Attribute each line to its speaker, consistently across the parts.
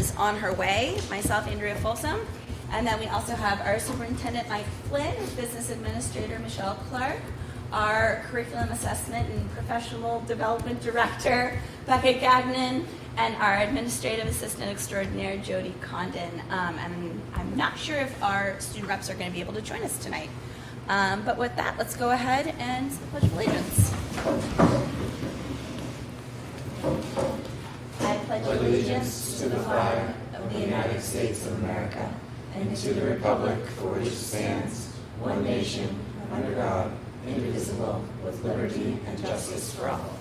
Speaker 1: is on her way, myself, Andrea Folsom. And then we also have our superintendent, Mike Flynn, business administrator, Michelle Clark, our curriculum assessment and professional development director, Becca Gagnon, and our administrative assistant extraordinaire, Jody Condon. And I'm not sure if our student reps are going to be able to join us tonight. But with that, let's go ahead and say the Pledge of Allegiance. I pledge allegiance to the flag of the United States of America and to the republic for which it stands, one nation, under God, indivisible, with liberty and justice for all.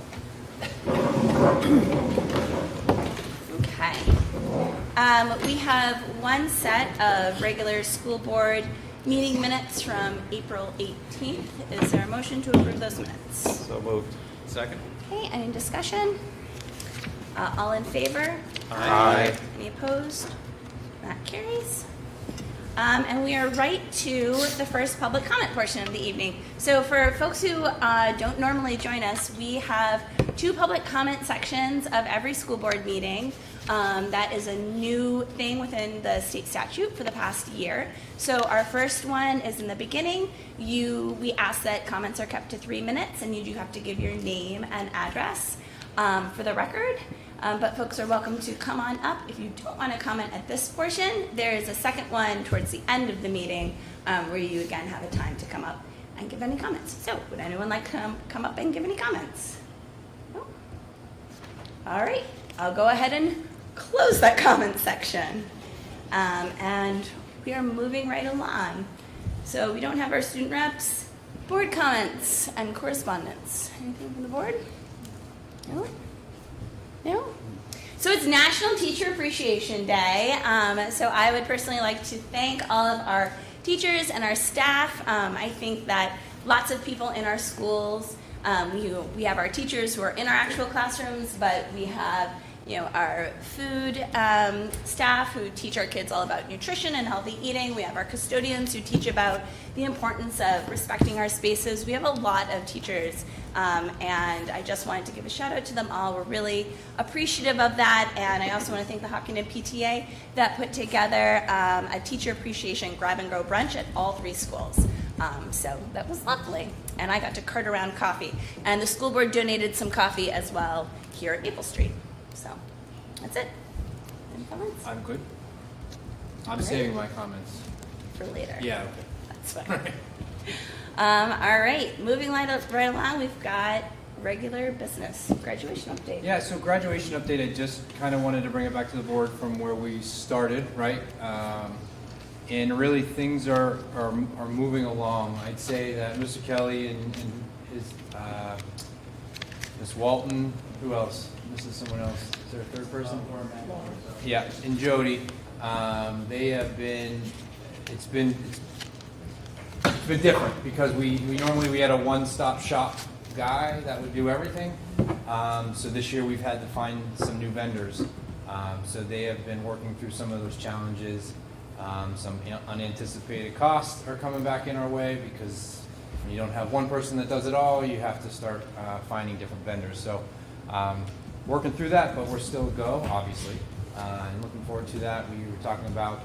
Speaker 1: Okay. We have one set of regular school board meeting minutes from April 18th. Is there a motion to approve those minutes?
Speaker 2: So moved. Second.
Speaker 1: Okay, any discussion? All in favor?
Speaker 2: Aye.
Speaker 1: Any opposed? That carries. And we are right to the first public comment portion of the evening. So for folks who don't normally join us, we have two public comment sections of every school board meeting. That is a new thing within the state statute for the past year. So our first one is in the beginning. We ask that comments are kept to 3 minutes, and you do have to give your name and address for the record. But folks are welcome to come on up. If you don't want to comment at this portion, there is a second one towards the end of the meeting where you again have a time to come up and give any comments. So would anyone like to come up and give any comments? No? All right, I'll go ahead and close that comment section. And we are moving right along. So we don't have our student reps, board comments, and correspondence. Anything from the board? No? No? So it's National Teacher Appreciation Day. So I would personally like to thank all of our teachers and our staff. I think that lots of people in our schools, we have our teachers who are in our actual classrooms, but we have our food staff who teach our kids all about nutrition and healthy eating. We have our custodians who teach about the importance of respecting our spaces. We have a lot of teachers, and I just wanted to give a shout out to them all. We're really appreciative of that, and I also want to thank the Hopkinton PTA that put together a teacher appreciation grab and go brunch at all 3 schools. So that was lovely, and I got to cart around coffee, and the school board donated some coffee as well here at Maple Street. So that's it. Any comments?
Speaker 2: I'm good. I'm
Speaker 1: Great.
Speaker 2: saving my comments.
Speaker 1: For later.
Speaker 2: Yeah, okay.
Speaker 1: That's fine. All right, moving right along, we've got regular business graduation update.
Speaker 2: Yeah, so graduation update, I just kind of wanted to bring it back to the board from where we started, right? And really things are moving along. I'd say that Mr. Kelly and his Ms. Walton, who else? This is someone else. Is there a third person? Yeah, and Jody. They have been. It's been different because we normally had a one-stop shop guy that would do everything. So this year we've had to find some new vendors. So they have been working through some of those challenges. Some unanticipated costs are coming back in our way because when you don't have one person that does it all, you have to start finding different vendors. So working through that, but we're still a go, obviously. And looking forward to that. We were talking about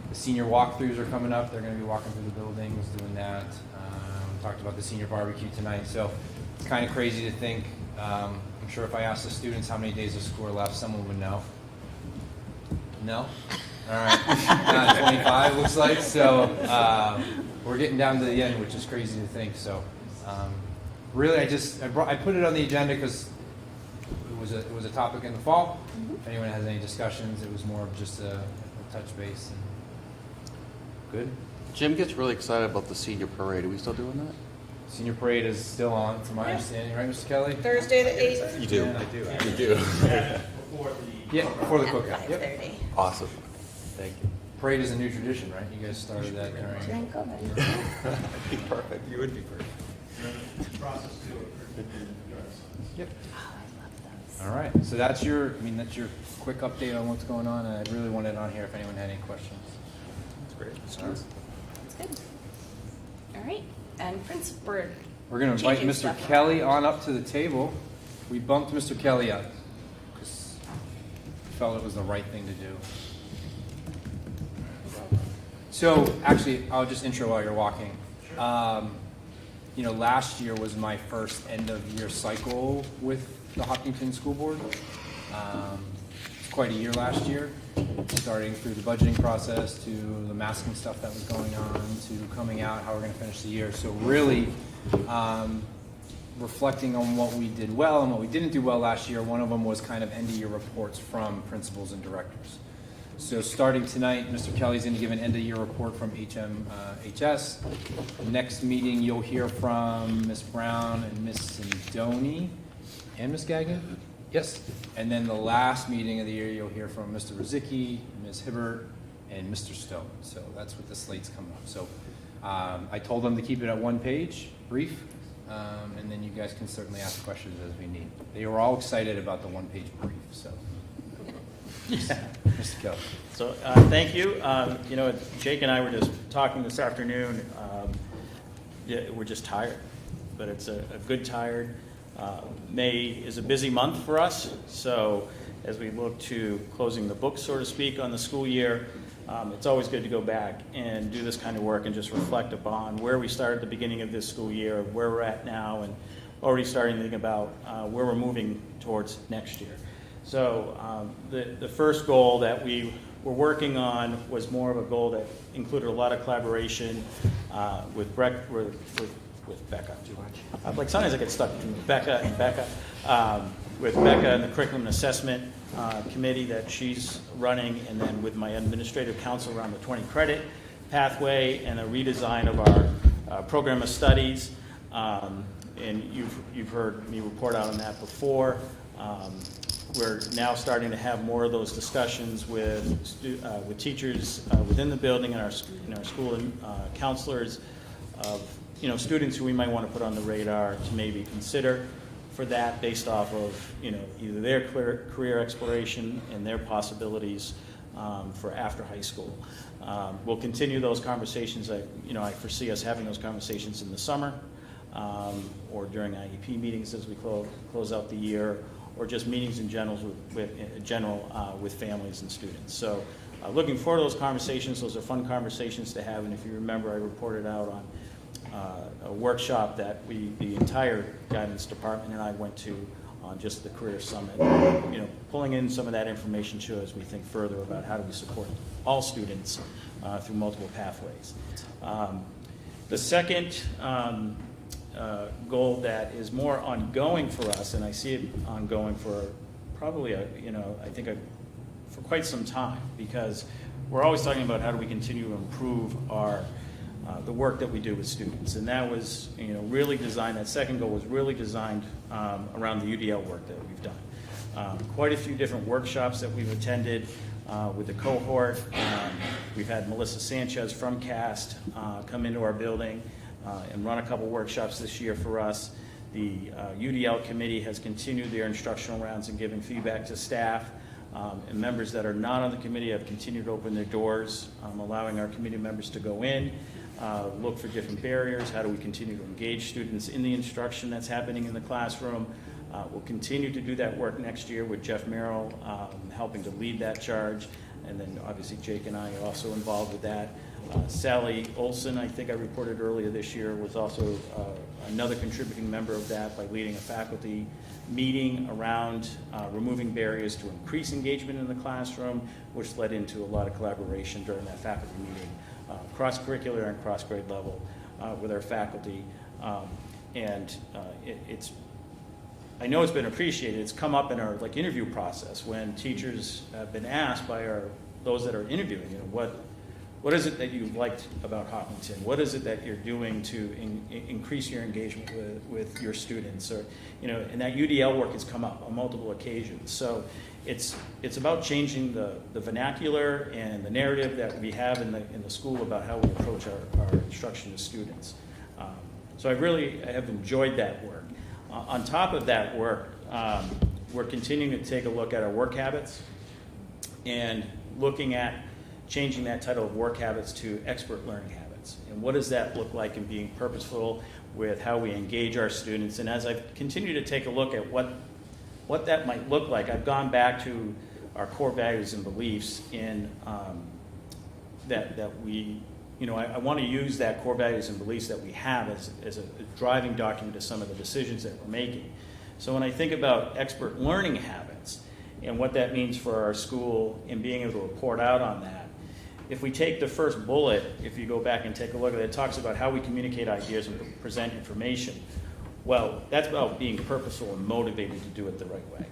Speaker 2: the senior walkthroughs are coming up. They're going to be walking through the buildings, doing that. We talked about the senior barbecue tonight. So it's kind of crazy to think. I'm sure if I asked the students how many days of school are left, someone would know. No? All right. 25 looks like. So we're getting down to the end, which is crazy to think. So really, I put it on the agenda because it was a topic in the fall. Mm-hmm. If anyone has any discussions, it was more of just a touch base. And good.
Speaker 3: Jim gets really excited about the senior parade. Are we still doing that?
Speaker 2: Senior parade is still on, from my understanding, right, Mr. Kelly?
Speaker 1: Thursday the 8th.
Speaker 3: You do.
Speaker 2: Yeah, I do.
Speaker 3: You do.
Speaker 2: Before the cookout.
Speaker 1: At
Speaker 2: Yep.
Speaker 1: 5:30.
Speaker 3: Awesome. Thank you.
Speaker 2: Parade is a new tradition, right? You guys started that during.
Speaker 1: During COVID.
Speaker 3: Perfect. You would be perfect.
Speaker 2: Yep.
Speaker 1: Oh, I love those.
Speaker 2: All right. So that's your quick update on what's going on, and I really wanted it on here if anyone had any questions.
Speaker 3: That's great.
Speaker 2: All right.
Speaker 1: That's good. All right. And Prince, we're
Speaker 2: going to invite
Speaker 1: changing
Speaker 2: Mr.
Speaker 1: stuff
Speaker 2: Kelly on up to the table. We bumped Mr. Kelly up. felt it was the right thing to do. So actually, I'll just intro while you're walking. Last year was my first end of year cycle with the Hopkinton School Board. It's quite a year last year, starting through the budgeting process to the masking stuff that was going on to coming out, how we're going to finish the year. So really reflecting on what we did well and what we didn't do well last year. One of them was kind of end of year reports from principals and directors. So starting tonight, Mr. Kelly's going to give an end-of-year report from HMHS. Next meeting, you'll hear from Ms. Brown and Ms. Sindoni and Ms. Gagnon. Yes. And then the last meeting of the year, you'll hear from Mr. Rozicki, Ms. Hibbert, and Mr. Stone. So that's what the slate's coming up. So I told them to keep it at one page, brief, and then you guys can certainly ask questions as we need. They were all excited about the one-page brief. So.
Speaker 4: Yeah.
Speaker 2: Mr. Kelly.
Speaker 4: So thank you. Jake and I were just talking this afternoon. We're just tired, but it's a good tired. May is a busy month for us, so as we look to closing the book, so to speak, on the school year, it's always good to go back and do this kind of work and just reflect upon where we started at the beginning of this school year, where we're at now, and already starting to think about where we're moving towards next year. So the first goal that we were working on was more of a goal that included a lot of collaboration with Becca. Like sometimes I get stuck between Becca and Becca. With Becca and the Curriculum Assessment Committee that she's running, and then with my administrative council around the 20 credit pathway and a redesign of our program of studies. And you've heard me report out on that before. We're now starting to have more of those discussions with teachers within the building and our school counselors of students who we might want to put on the radar to maybe consider for that, based off of either their career exploration and their possibilities for after high school. We'll continue those conversations. I foresee us having those conversations in the summer or during IEP meetings as we close out the year, or just meetings in general with families and students. So looking forward to those conversations. Those are fun conversations to have. And if you remember, I reported out on a workshop that the entire guidance department and I went to on just the Career Summit, pulling in some of that information too as we think further about how do we support all students through multiple pathways. The second goal that is more ongoing for us, and I see it ongoing for probably for quite some time, because we're always talking about how do we continue to improve the work that we do with students, and that was really designed. That second goal was really designed around the UDL work that we've done. Quite a few different workshops that we've attended with the cohort. We've had Melissa Sanchez from CAST come into our building and run a couple workshops this year for us. The UDL committee has continued their instructional rounds and giving feedback to staff. And members that are not on the committee have continued to open their doors, allowing our committee members to go in, look for different barriers. How do we continue to engage students in the instruction that's happening in the classroom? We'll continue to do that work next year with Jeff Merrill helping to lead that charge. And then obviously Jake and I are also involved with that. Sally Olson, I think I reported earlier this year, was also another contributing member of that by leading a faculty meeting around removing barriers to increase engagement in the classroom, which led into a lot of collaboration during that faculty meeting, cross-curricular and cross-grade level with our faculty. I know it's been appreciated. It's come up in our interview process when teachers have been asked by those that are interviewing, what is it that you liked about Hopkinton? What is it that you're doing to increase your engagement with your students? Or, and that UDL work has come up on multiple occasions. So it's about changing the vernacular and the narrative that we have in the school about how we approach our instruction to students. So I really have enjoyed that work. On top of that work, we're continuing to take a look at our work habits and looking at changing that title of work habits to expert learning habits. And what does that look like in being purposeful with how we engage our students? And as I've continued to take a look at what that might look like, I've gone back to our core values and beliefs in that we, I want to use that core values and beliefs that we have as a driving document to some of the decisions that we're making. So when I think about expert learning habits and what that means for our school and being able to report out on that, if we take the first bullet, if you go back and take a look at it, it talks about how we communicate ideas and present information. Well, that's about being purposeful and motivated to do it the right way,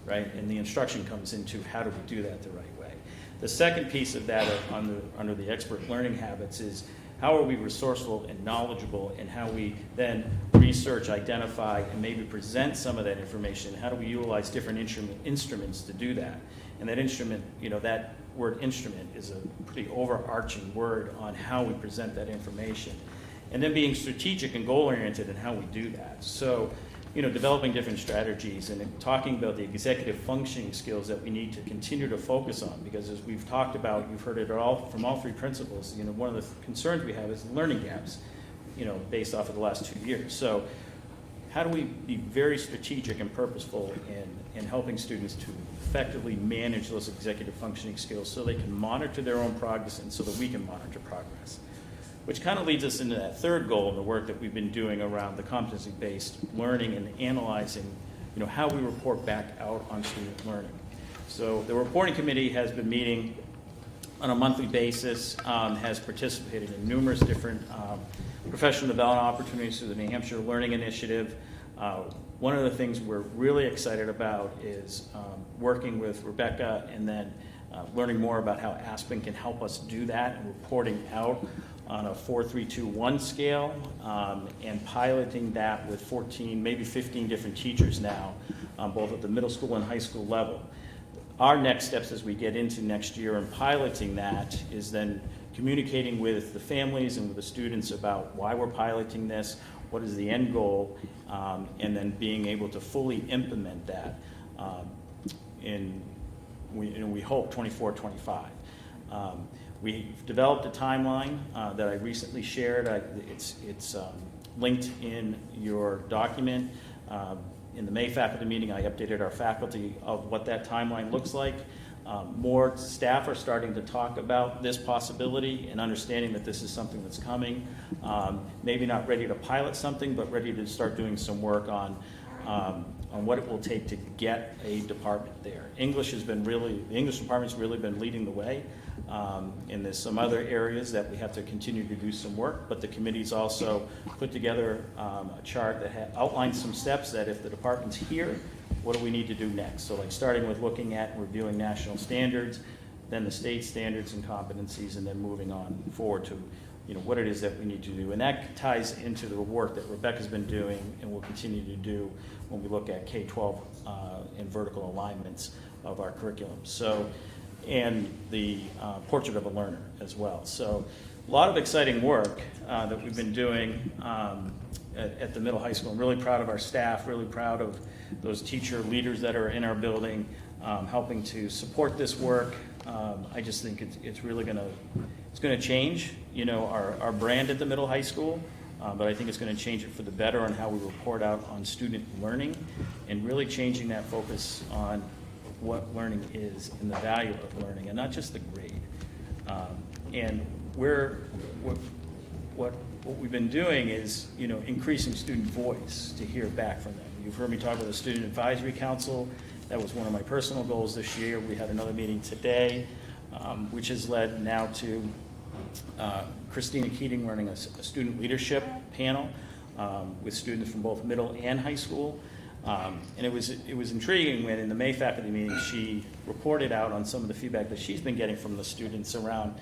Speaker 4: right? And the instruction comes into how do we do that the right way. The second piece of that under the expert learning habits is how are we resourceful and knowledgeable, and how we then research, identify, and maybe present some of that information. How do we utilize different instruments to do that? And that instrument, that word instrument is a pretty overarching word on how we present that information. And then being strategic and goal-oriented in how we do that. So, developing different strategies and talking about the executive functioning skills that we need to continue to focus on, because as we've talked about, you've heard it all from all three principals, one of the concerns we have is learning gaps, based off of the last 2 years. So how do we be very strategic and purposeful in helping students to effectively manage those executive functioning skills so they can monitor their own progress and so that we can monitor progress? Which kind of leads us into that third goal in the work that we've been doing around the competency-based learning and analyzing, how we report back out on student learning. So the reporting committee has been meeting on a monthly basis, has participated in numerous different professional development opportunities through the New Hampshire Learning Initiative. One of the things we're really excited about is working with Rebecca and then learning more about how Aspen can help us do that and reporting out on a 4-3-2-1 scale, and piloting that with 14, maybe 15 different teachers now, both at the middle school and high school level. Our next steps as we get into next year and piloting that is then communicating with the families and with the students about why we're piloting this, what is the end goal, and then being able to fully implement that we hope 24-25. We've developed a timeline that I recently shared. It's linked in your document. In the May faculty meeting, I updated our faculty of what that timeline looks like. More staff are starting to talk about this possibility and understanding that this is something that's coming. Maybe not ready to pilot something, but ready to start doing some work on what it will take to get a department there. The English department's really been leading the way. And there's some other areas that we have to continue to do some work, but the committee's also put together a chart that outlines some steps that if the department's here, what do we need to do next? So like starting with looking at and reviewing national standards, then the state standards and competencies, and then moving on forward to what it is that we need to do. And that ties into the work that Rebecca's been doing and will continue to do when we look at K-12 and vertical alignments of our curriculum. So, and the portrait of a learner as well. So a lot of exciting work that we've been doing at the middle high school. I'm really proud of our staff, really proud of those teacher leaders that are in our building, helping to support this work. I just think it's really going to change, our brand at the middle high school, but I think it's going to change it for the better on how we report out on student learning and really changing that focus on what learning is and the value of learning and not just the grade. And what we've been doing is, increasing student voice to hear back from them. You've heard me talk with the Student Advisory Council. That was one of my personal goals this year. We had another meeting today, which has led now to Christina Keating running a student leadership panel with students from both middle and high school. And it was intriguing when in the May faculty meeting she reported out on some of the feedback that she's been getting from the students around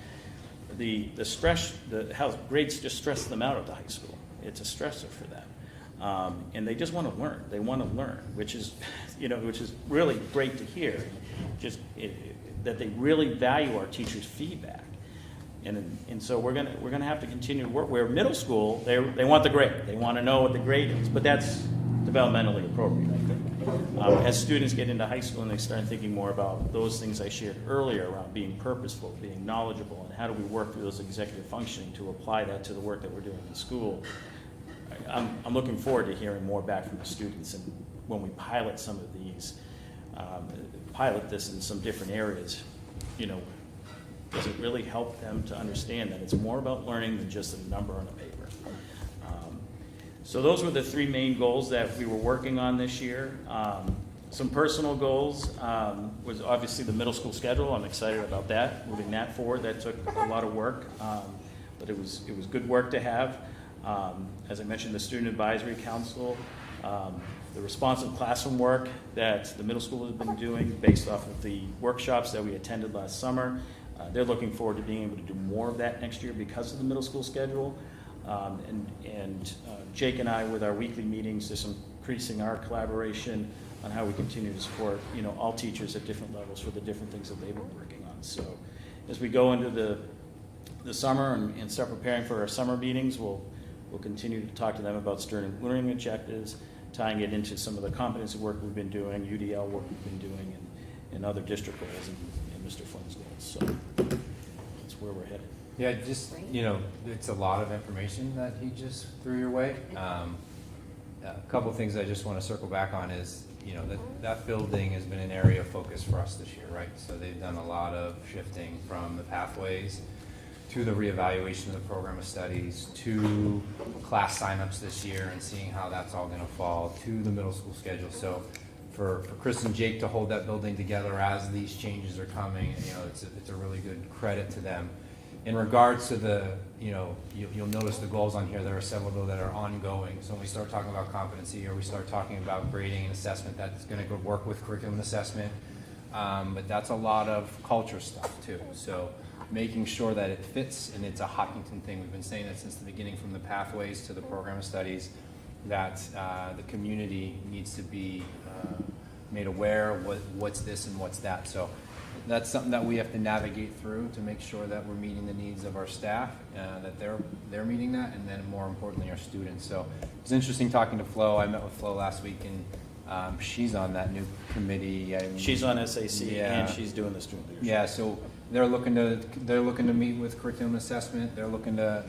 Speaker 4: the stress, how grades just stress them out at the high school. It's a stressor for them, and they just want to learn. They want to learn, which is really great to hear. That they really value our teachers' feedback, and so we're gonna have to continue to work. Where middle school, they want the grade. They want to know what the grade is, but that's developmentally appropriate, I think. As students get into high school and they start thinking more about those things I shared earlier around being purposeful, being knowledgeable, and how do we work through those executive functioning to apply that to the work that we're doing in school, I'm looking forward to hearing more back from the students and when we pilot some of these pilot this in some different areas, you know, does it really help them to understand that it's more about learning than just a number on a paper? So those were the three main goals that we were working on this year. Some personal goals was obviously the middle school schedule. I'm excited about that, moving that forward. That took a lot of work, but it was good work to have. As I mentioned, the Student Advisory Council, the responsive classroom work that the middle school has been doing based off of the workshops that we attended last summer. They're looking forward to being able to do more of that next year because of the middle school schedule. Jake and I, with our weekly meetings, just increasing our collaboration on how we continue to support, you know, all teachers at different levels for the different things that they've been working on. So as we go into the summer and start preparing for our summer meetings, we'll continue to talk to them about student learning objectives, tying it into some of the competency work we've been doing, UDL work we've been doing, and other district goals and Mr. Flynn's goals. So that's where we're headed.
Speaker 2: Yeah, just, you know, it's a lot of information that he just threw your way. A couple of things I just want to circle back on is, you know, that building has been an area of focus for us this year, right? So they've done a lot of shifting from the pathways to the reevaluation of the program of studies, to class signups this year and seeing how that's all going to fall, to the middle school schedule. So for Chris and Jake to hold that building together as these changes are coming, you know, it's a really good credit to them. In regards to the, you know, you'll notice the goals on here, there are several that are ongoing. So when we start talking about competency or we start talking about grading and assessment, that's going to go work with curriculum assessment. But that's a lot of culture stuff too. So making sure that it fits, and it's a Hopkinton thing. We've been saying that since the beginning, from the pathways to the program of studies, that the community needs to be made aware of what's this and what's that. So that's something that we have to navigate through to make sure that we're meeting the needs of our staff, that they're meeting that, and then more importantly, our students. So it's interesting talking to Flo. I met with Flo last week, and she's on that new committee.
Speaker 4: She's on SAC,
Speaker 2: yeah.
Speaker 4: and she's doing the student leadership.
Speaker 2: Yeah, so they're looking to meet with curriculum assessment. They're looking to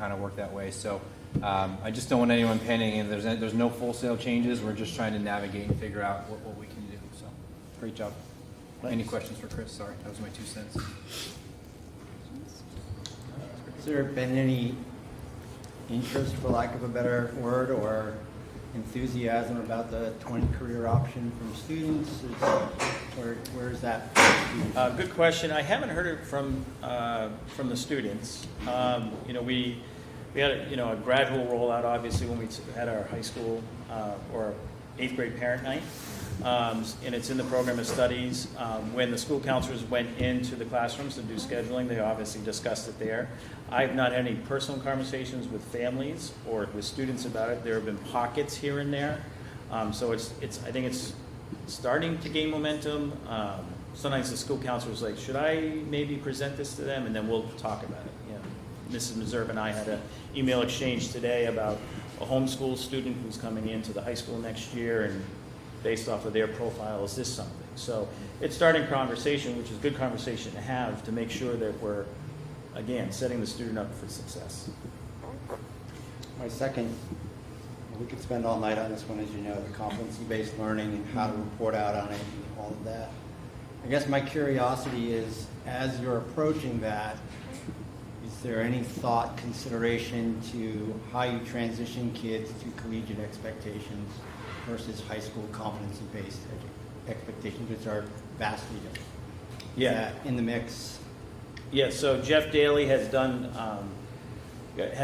Speaker 2: kind of work that way. So I just don't want anyone panicking. There's no full-scale changes. We're just trying to navigate and figure out what we can do. So great job. Any questions for Chris? Sorry, that was my 2 cents.
Speaker 5: Has there been any interest, for lack of a better word, or enthusiasm about the 20 career option from students? Where is that?
Speaker 4: Good question. I haven't heard it from the students. You know, we had a gradual rollout, obviously, when we had our high school or 8th grade parent night. And it's in the program of studies. When the school counselors went into the classrooms to do scheduling, they obviously discussed it there. I've not had any personal conversations with families or with students about it. There have been pockets here and there. So I think it's starting to gain momentum. Sometimes the school counselor is like, should I maybe present this to them? And then we'll talk about it. You know, Mrs. Meserve and I had an email exchange today about a homeschool student who's coming into the high school next year, and based off of their profile, is this something? So it's starting conversation, which is good conversation to have to make sure that we're, again, setting the student up for success.
Speaker 5: My second, we could spend all night on this one, as you know, the competency-based learning and how to report out on it and all of that. I guess my curiosity is, as you're approaching that, is there any thought, consideration to how you transition kids to collegiate expectations versus high school competency-based expectations, which are vastly different?
Speaker 4: Yeah.
Speaker 5: Is that in the mix?
Speaker 4: Yeah, so Jeff Daly has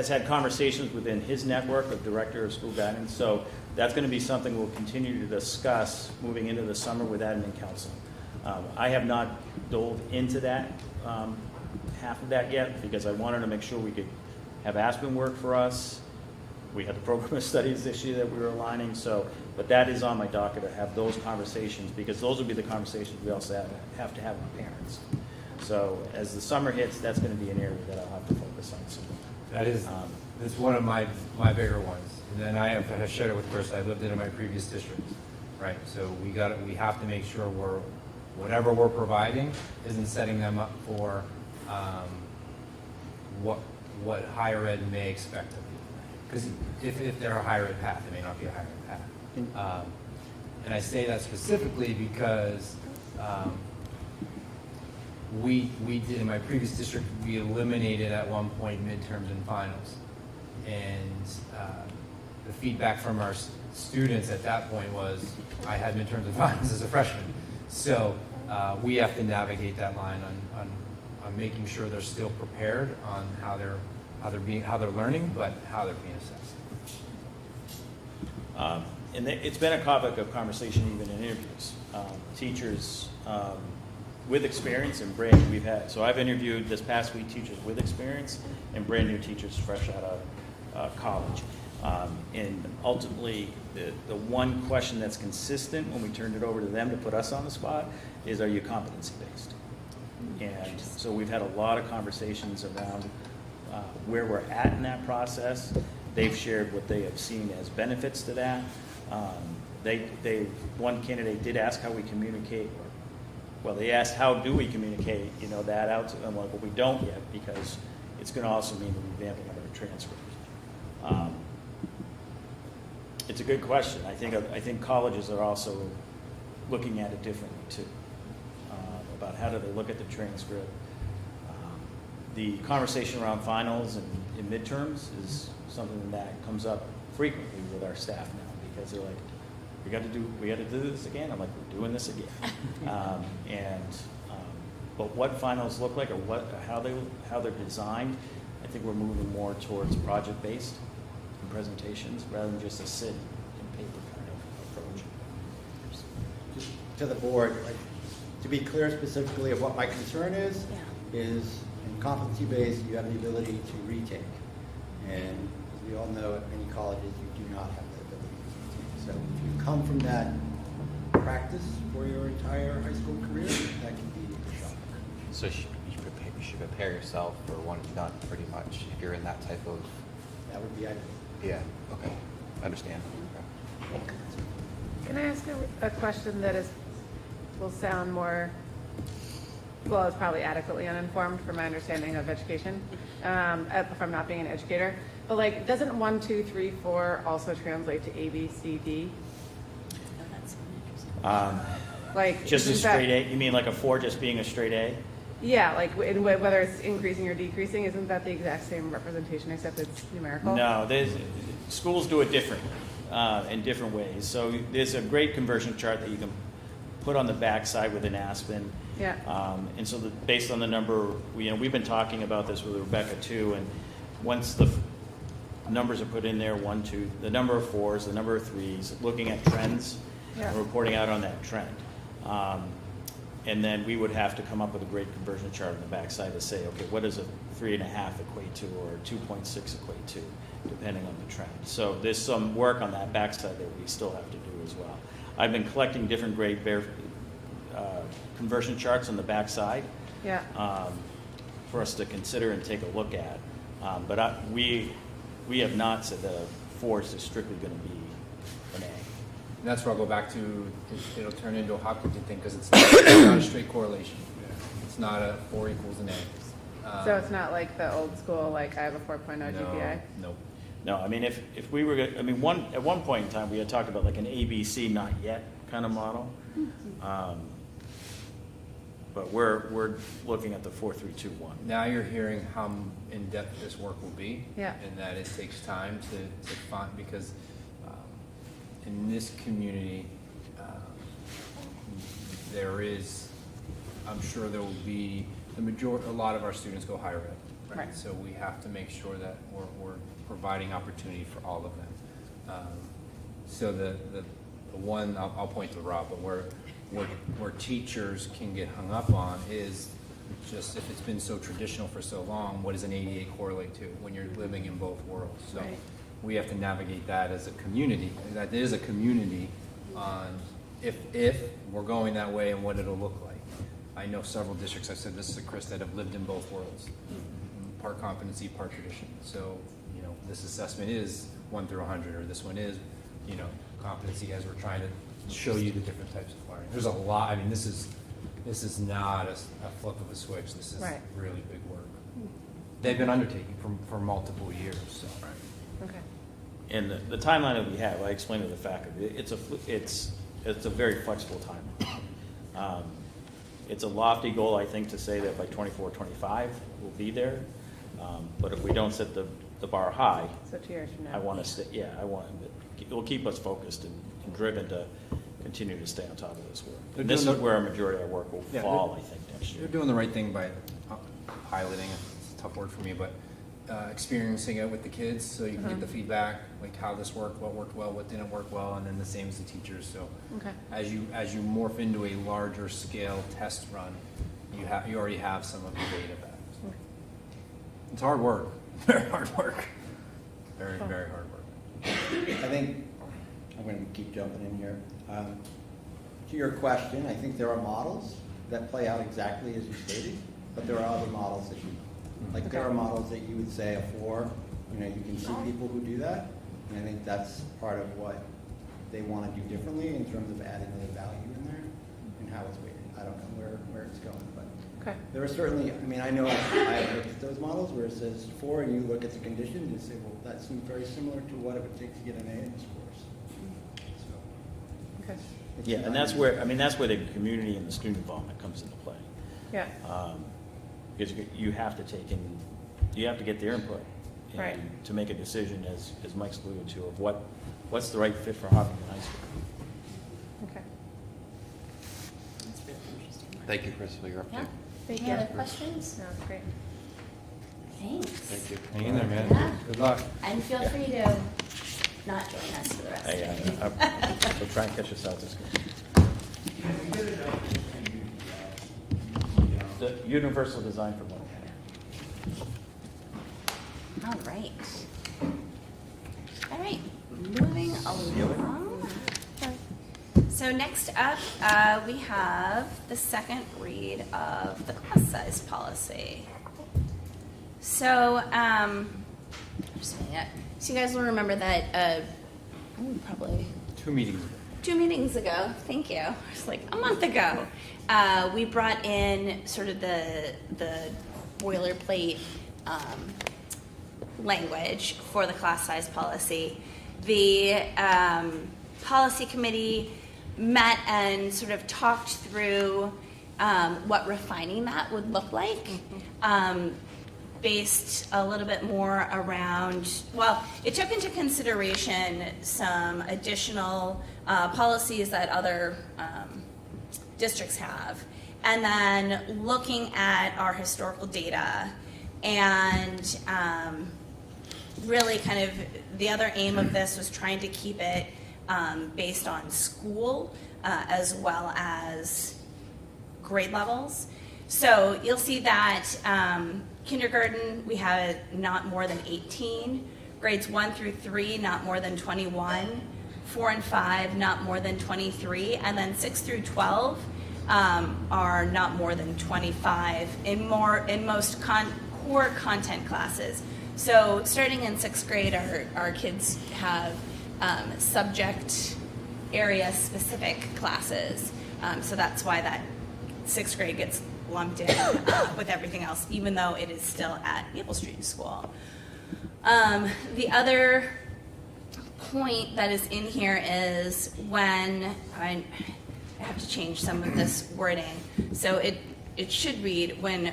Speaker 4: had conversations within his network of director of school guidance. So that's going to be something we'll continue to discuss moving into the summer with admin counseling. I have not dove into that, half of that yet, because I wanted to make sure we could have Aspen work for us. We had the program of studies this year that we were aligning, but that is on my docket to have those conversations, because those will be the conversations we also have to have with parents. So as the summer hits, that's going to be an area that I'll have to focus on. So,
Speaker 2: That's one of my bigger ones. And then I have shared it with Chris. I lived in my previous district, right? So we have to make sure whatever we're providing isn't setting them up for what higher ed may expect of you. Because if they're a higher ed path, it may not be a higher ed path. And I say that specifically because we did, in my previous district, we eliminated at one point midterms and finals. And the feedback from our students at that point was, I had midterms and finals as a freshman. So we have to navigate that line on making sure they're still prepared on how they're learning, but how they're being assessed.
Speaker 4: And it's been a topic of conversation even in interviews. Teachers with experience and brand new we've had. So I've interviewed this past week teachers with experience and brand new teachers fresh out of college. And ultimately, the one question that's consistent when we turned it over to them to put us on the spot is, are you competency-based? And so we've had a lot of conversations around where we're at in that process. They've shared what they have seen as benefits to that. One candidate did ask how we communicate. Well, they asked, how do we communicate, that out to them? Like, well, we don't yet, because it's going to also mean the revamping of our transcripts. It's a good question. I think colleges are also looking at it differently too, about how do they look at the transcript. The conversation around finals and midterms is something that comes up frequently with our staff now, because they're like, we got to do this again. I'm like, we're doing this again. But what finals look like, or how they're designed, I think we're moving more towards project-based presentations rather than just a sit and paper kind of approach.
Speaker 5: Just to the board, to be clear specifically of what my concern is in competency-based, you have the ability to retake. And as we all know, at many colleges, you do not have that ability to retake. So if you come from that practice for your entire high school career, that can be a shock.
Speaker 6: So you should prepare yourself for one and done, pretty much, if you're in that type of...
Speaker 5: That would be ideal.
Speaker 6: Yeah, okay. Understand. Okay.
Speaker 7: Can I ask a question that will sound more, well, it's probably adequately uninformed from my understanding of education, from not being an educator. But doesn't 1, 2, 3, 4 also translate to A, B, C, D?
Speaker 4: Just a
Speaker 7: isn't
Speaker 4: straight
Speaker 7: that-
Speaker 4: A? You mean like a 4 just being a straight A?
Speaker 7: Yeah, whether it's increasing or decreasing, isn't that the exact same representation except it's numerical?
Speaker 4: No, schools do it differently, in different ways. So there's a great conversion chart that you can put on the back side with an Aspen.
Speaker 7: Yeah.
Speaker 4: And so based on the number, we've been talking about this with Rebecca too, and once the numbers are put in there, 1, 2, the number of 4s, the number of 3s, looking at trends, and reporting out on that trend. And then we would have to come up with a great conversion chart on the backside to say, okay, what does a 3.5 equate to, or 2.6 equate to, depending on the trend. So there's some work on that backside that we still have to do as well. I've been collecting different grade conversion charts on the backside for us to consider and take a look at. But we have not said that a 4 is strictly going to be an A.
Speaker 2: And that's where I'll go back to, it'll turn into a Hopkinton thing, because it's not a straight correlation. It's not a 4 equals an A.
Speaker 7: So it's not like the old school, I have a 4.0 GPA?
Speaker 2: Nope.
Speaker 4: No, I mean, if we were, at one point in time, we had talked about like an ABC not yet kind of model. But we're looking at the 4-3-2-1.
Speaker 2: Now you're hearing how in-depth this work will be.
Speaker 7: Yeah.
Speaker 2: And that it takes time to find, because in this community, I'm sure there will be, a lot of our students go higher ed.
Speaker 7: Right.
Speaker 2: So we have to make sure that we're providing opportunity for all of them. So the one, I'll point to Rob, but where teachers can get hung up on is just, if it's been so traditional for so long, what does an 88 correlate to when you're living in both worlds? So
Speaker 7: Right.
Speaker 2: we have to navigate that as a community. That is a community on if we're going that way and what it'll look like. I know several districts, I said this to Chris, that have lived in both worlds, part competency, part tradition. So, this assessment is 1 through 100, or this one is, competency, as we're trying to show you the different types of learning. There's a lot. I mean, this is not a flip of a switch. This is
Speaker 7: Right.
Speaker 2: really big work. They've been undertaking for multiple years. So.
Speaker 7: Okay.
Speaker 4: And the timeline that we have, I explained to the faculty, it's a very flexible timeline. it's a lofty goal, I think, to say that by 24, 25, we'll be there. But if we don't set the bar high,
Speaker 7: So 2 years from now.
Speaker 4: I want to stay, yeah, it will keep us focused and driven to continue to stay on top of this work.
Speaker 2: They're
Speaker 4: And this is
Speaker 2: doing the-
Speaker 4: where a majority of our work will
Speaker 2: Yeah,
Speaker 4: fall, I think, next
Speaker 2: You're
Speaker 4: year.
Speaker 2: doing the right thing by piloting, it's a tough word for me, but experiencing it with the kids so you can get the feedback, like how this worked, what worked well, what didn't work well, and then the same as the teachers. So
Speaker 7: Okay.
Speaker 2: as you morph into a larger scale test run, you already have some of the data back. So it's hard work, very hard work, very very hard work.
Speaker 5: I think, I'm going to keep jumping in here. To your question, I think there are models that play out exactly as you stated, but there are other models that you, like there are models that you would say a 4, you know, you can see people who do that, and I think that's part of what they want to do differently in terms of adding the value in there and how it's weighted. I don't know where it's going, but
Speaker 7: Okay.
Speaker 5: there are certainly, I mean, I know I've looked at those models where it says 4, and you look at the condition and you say, well, that seems very similar to what it would take to get an A in this course. So,
Speaker 7: Okay.
Speaker 5: it's
Speaker 4: Yeah, and that's where, I mean, that's where the community and the student involvement comes into play.
Speaker 7: Yeah.
Speaker 4: Because you have to take in, you have to get their input. and
Speaker 7: Right.
Speaker 4: To make a decision, as Mike's alluded to, of what's the right fit for Hopkinton High School.
Speaker 7: Okay.
Speaker 1: That's really interesting.
Speaker 3: Thank you, Chris, for your
Speaker 1: Yeah.
Speaker 3: update.
Speaker 7: Thank
Speaker 1: Any
Speaker 7: you.
Speaker 1: other questions?
Speaker 7: No, it's great.
Speaker 1: Thanks.
Speaker 3: Thank you.
Speaker 2: Hang in there, man.
Speaker 1: Yeah.
Speaker 2: Good luck.
Speaker 1: And feel free to not join us for the rest of the meeting.
Speaker 4: We'll try and catch us out this game. The universal design for one.
Speaker 1: All right. All right, moving along. So next up, we have the second read of the class size policy. So, just a minute. So you guys will remember that, probably
Speaker 2: 2 meetings ago.
Speaker 1: 2 meetings ago, thank you, it's like a month ago, we brought in sort of the boilerplate language for the class size policy. The policy committee met and sort of talked through what refining that would look like. Based a little bit more around, well, it took into consideration some additional policies that other districts have, and then looking at our historical data and really kind of the other aim of this was trying to keep it based on school as well as grade levels. So you'll see that kindergarten, we have not more than 18. Grades 1 through 3, not more than 21. 4 and 5, not more than 23. And then 6 through 12 are not more than 25 in most core content classes. So starting in 6th grade, our kids have subject area specific classes. So that's why that 6th grade gets lumped in with everything else, even though it is still at Maple Street School. The other point that is in here is when, I have to change some of this wording, so it should read, when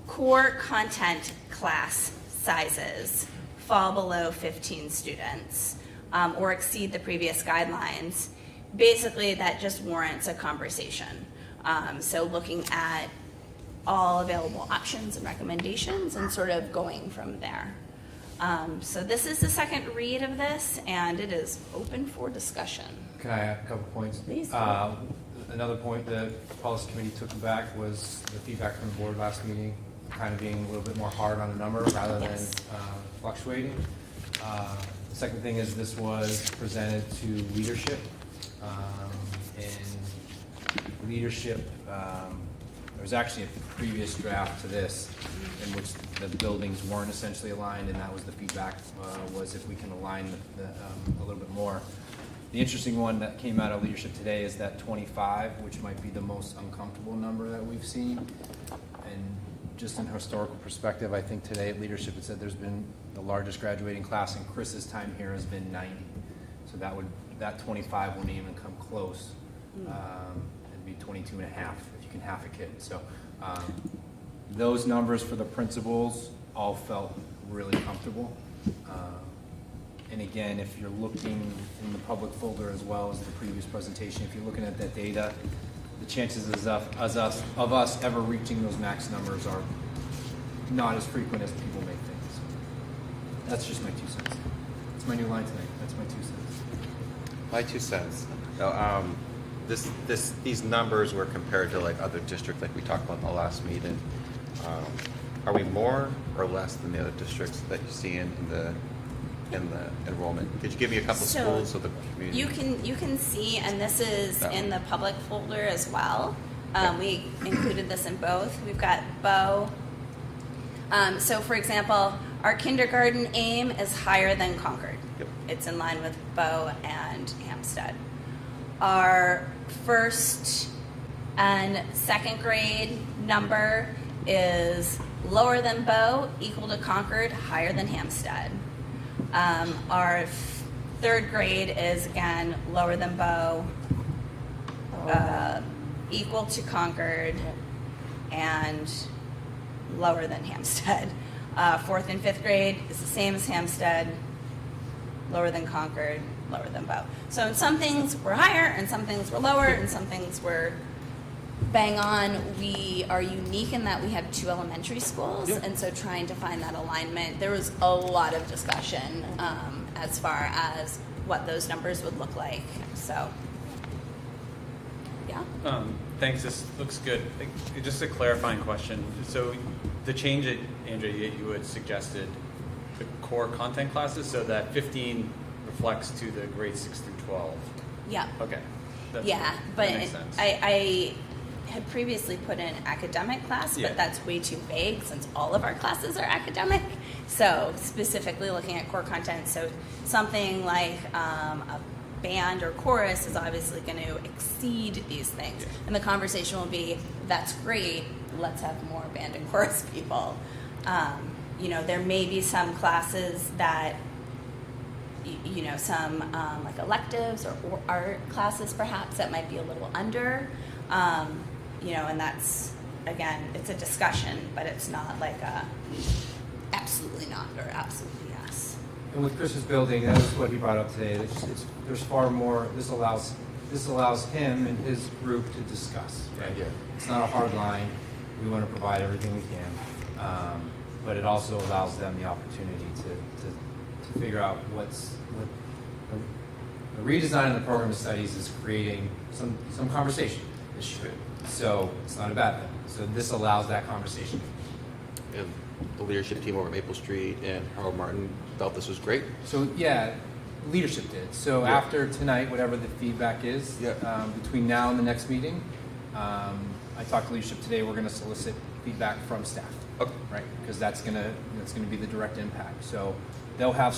Speaker 1: core content class sizes fall below 15 students or exceed the previous guidelines, basically that just warrants a conversation. So looking at all available options and recommendations and sort of going from there. So this is the second read of this, and it is open for discussion.
Speaker 2: Can I add a couple points?
Speaker 1: Please.
Speaker 2: Another point the policy committee took back was the feedback from the board last meeting, kind of being a little bit more hard on a number rather
Speaker 1: Yes.
Speaker 2: than fluctuating. The second thing is this was presented to leadership. And leadership, there was actually a previous draft to this in which the buildings weren't essentially aligned, and that was the feedback, was if we can align a little bit more. The interesting one that came out of leadership today is that 25, which might be the most uncomfortable number that we've seen. And just in historical perspective, I think today at leadership it said there's been the largest graduating class in Chris's time here has been 90. So that 25 wouldn't even come close. It'd be 22 and a half if you can half a kid. So those numbers for the principals all felt really comfortable. And again, if you're looking in the public folder as well as the previous presentation, if you're looking at that data, the chances of us ever reaching those max numbers are not as frequent as people may think. So that's just my 2 cents. It's my new line tonight. That's my 2 cents.
Speaker 6: My 2 cents. So, these numbers were compared to like other districts, like we talked about in the last meeting. Are we more or less than the other districts that you see in the enrollment? Could you give me a couple
Speaker 1: So,
Speaker 6: schools so the community?
Speaker 1: You can see, and this is
Speaker 6: That
Speaker 1: in
Speaker 6: one.
Speaker 1: the public folder as well.
Speaker 6: Okay.
Speaker 1: We included this in both. We've got Bow. So for example, our kindergarten aim is higher than Concord.
Speaker 6: Yep.
Speaker 1: It's in line with Bow and Hampstead. Our first and second grade number is lower than Bow, equal to Concord, higher than Hampstead. Our third grade is again lower than Bow, equal to Concord, and lower than Hampstead. Fourth and fifth grade is the same as Hampstead, lower than Concord, lower than Bow. So in some things we're higher, and some things we're lower, and some things we're bang on. We are unique in that we have 2 elementary schools, and so trying to find that alignment, there was a lot of discussion as far as what those numbers would look like. So, yeah.
Speaker 4: Thanks, this looks good. Just a clarifying question. So the change that, Andrea, you had suggested, the core content classes, so that 15 reflects to the grades 6 through 12.
Speaker 1: Yeah.
Speaker 4: Okay.
Speaker 1: Yeah, but
Speaker 4: that makes sense.
Speaker 1: I had previously put in academic class,
Speaker 4: Yeah.
Speaker 1: but that's way too vague since all of our classes are academic. So specifically looking at core content, so something like a band or chorus is obviously going to exceed these things.
Speaker 4: Yeah.
Speaker 1: And the conversation will be, that's great, let's have more band and chorus people. There may be some classes that some like electives or art classes perhaps that might be a little under, and that's, again, it's a discussion, but it's not like a absolutely not or absolutely yes.
Speaker 2: And with Chris's building, that was what he brought up today. There's far more. This allows him and his group to discuss. Right?
Speaker 6: Yeah.
Speaker 2: It's not a hard line. We want to provide everything we can, but it also allows them the opportunity to figure out what the redesign of the program of studies is creating some conversation. It should. So it's not a bad thing. So this allows that conversation.
Speaker 3: And the leadership team over at Maple Street and Harold Martin felt this was great.
Speaker 2: So yeah, leadership did. So
Speaker 3: Yeah.
Speaker 2: after tonight, whatever the feedback is,
Speaker 3: Yeah.
Speaker 2: between now and the next meeting, I talked to leadership today. We're going to solicit feedback from staff,
Speaker 3: Okay.
Speaker 2: right? Because that's going to be the direct impact. So they'll have.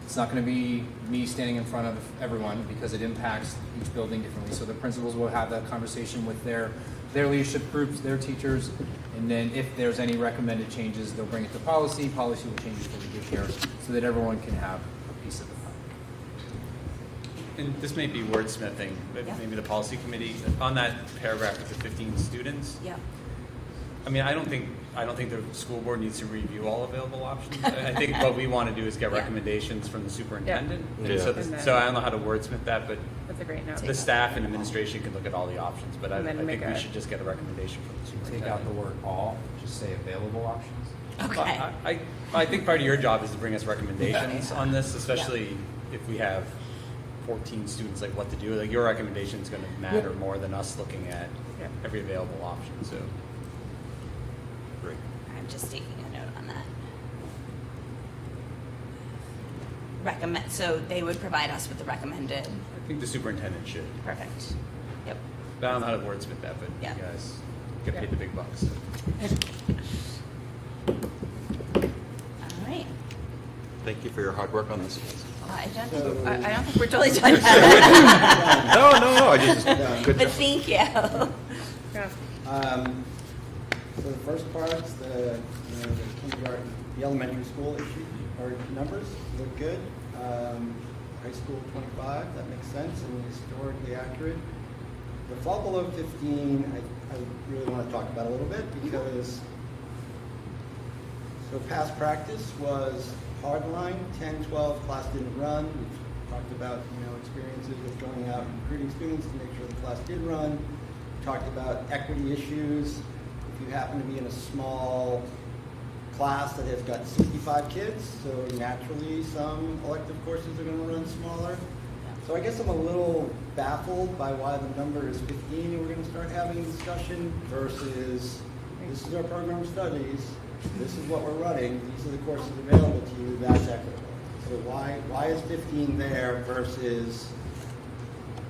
Speaker 2: It's not going to be me standing in front of everyone because it impacts each building differently. So the principals will have that conversation with their leadership groups, their teachers, and then if there's any recommended changes, they'll bring it to policy. Policy will change before we get here so that everyone can have a piece of the pie.
Speaker 4: And this may be wordsmithing, but
Speaker 1: Yeah.
Speaker 4: maybe the policy committee, on that paragraph with the 15 students,
Speaker 1: Yeah.
Speaker 4: I mean, I don't think the school board needs to review all available options. I think what we want to do is get
Speaker 1: Yeah.
Speaker 4: recommendations from the superintendent.
Speaker 3: Yeah.
Speaker 4: And so,
Speaker 7: And then-
Speaker 4: so I don't know how to wordsmith that, but
Speaker 7: That's a great note.
Speaker 4: the staff and administration can look at all the options. But I
Speaker 7: And then
Speaker 4: think
Speaker 7: make
Speaker 4: we
Speaker 7: a-
Speaker 4: should just get a recommendation from the
Speaker 2: Take
Speaker 4: superintendent.
Speaker 2: out the word all, just say available options.
Speaker 1: Okay.
Speaker 4: Well, I think part of your job is to bring us recommendations on this, especially if we have 14 students, like what to do. Like your recommendation is going to matter more than us looking at
Speaker 7: Yeah.
Speaker 4: every available option. So
Speaker 3: Great.
Speaker 1: I'm just taking a note on that. So they would provide us with the recommended.
Speaker 4: I think the superintendent should.
Speaker 1: Perfect. Yep.
Speaker 4: But I don't know how to wordsmith that, but
Speaker 1: Yeah.
Speaker 4: you guys get paid the big bucks.
Speaker 1: All right.
Speaker 3: Thank you for your hard work on this.
Speaker 1: I don't
Speaker 5: So-
Speaker 1: think, I don't think we're totally done yet,
Speaker 3: No, I just, good
Speaker 1: but
Speaker 3: job.
Speaker 1: thank you.
Speaker 7: Yeah.
Speaker 5: So the first part, the kindergarten, the elementary school issue or numbers look good. High school 25, that makes sense and historically accurate. The fall below 15, I really want to talk about a little bit because, so past practice was hardline, 10, 12, class didn't run. We've talked about, experiences with going out and recruiting students to make sure the class did run. We talked about equity issues. If you happen to be in a small class that has got 65 kids, so naturally some elective courses are going to run smaller. So I guess I'm a little baffled by why the number is 15 and we're going to start having a discussion versus this is our program of studies, this is what we're running, these are the courses available to you, that's equitable. So why is 15 there versus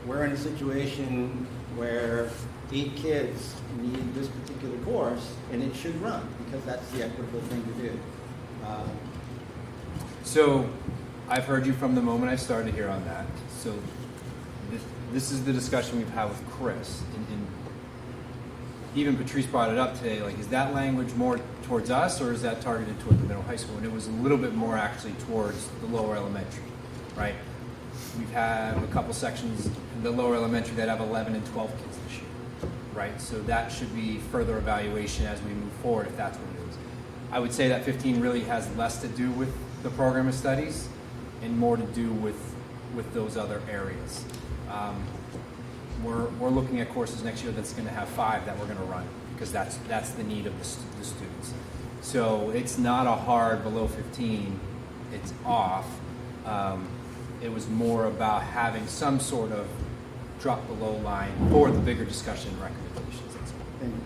Speaker 5: we're in a situation where 8 kids need this particular course and it should run because that's the equitable thing to do.
Speaker 2: So I've heard you from the moment I started here on that. So this is the discussion we've had with Chris. And even Patrice brought it up today, like, is that language more towards us or is that targeted toward the middle high school? And it was a little bit more actually towards the lower elementary, right? We've had a couple sections in the lower elementary that have 11 and 12 kids this year, right? So that should be further evaluation as we move forward if that's what it is. I would say that 15 really has less to do with the program of studies and more to do with those other areas. We're looking at courses next year that's going to have 5 that we're going to run because that's the need of the students. So it's not a hard below 15, it's off. It was more about having some sort of drop below line for the bigger discussion and recommendations.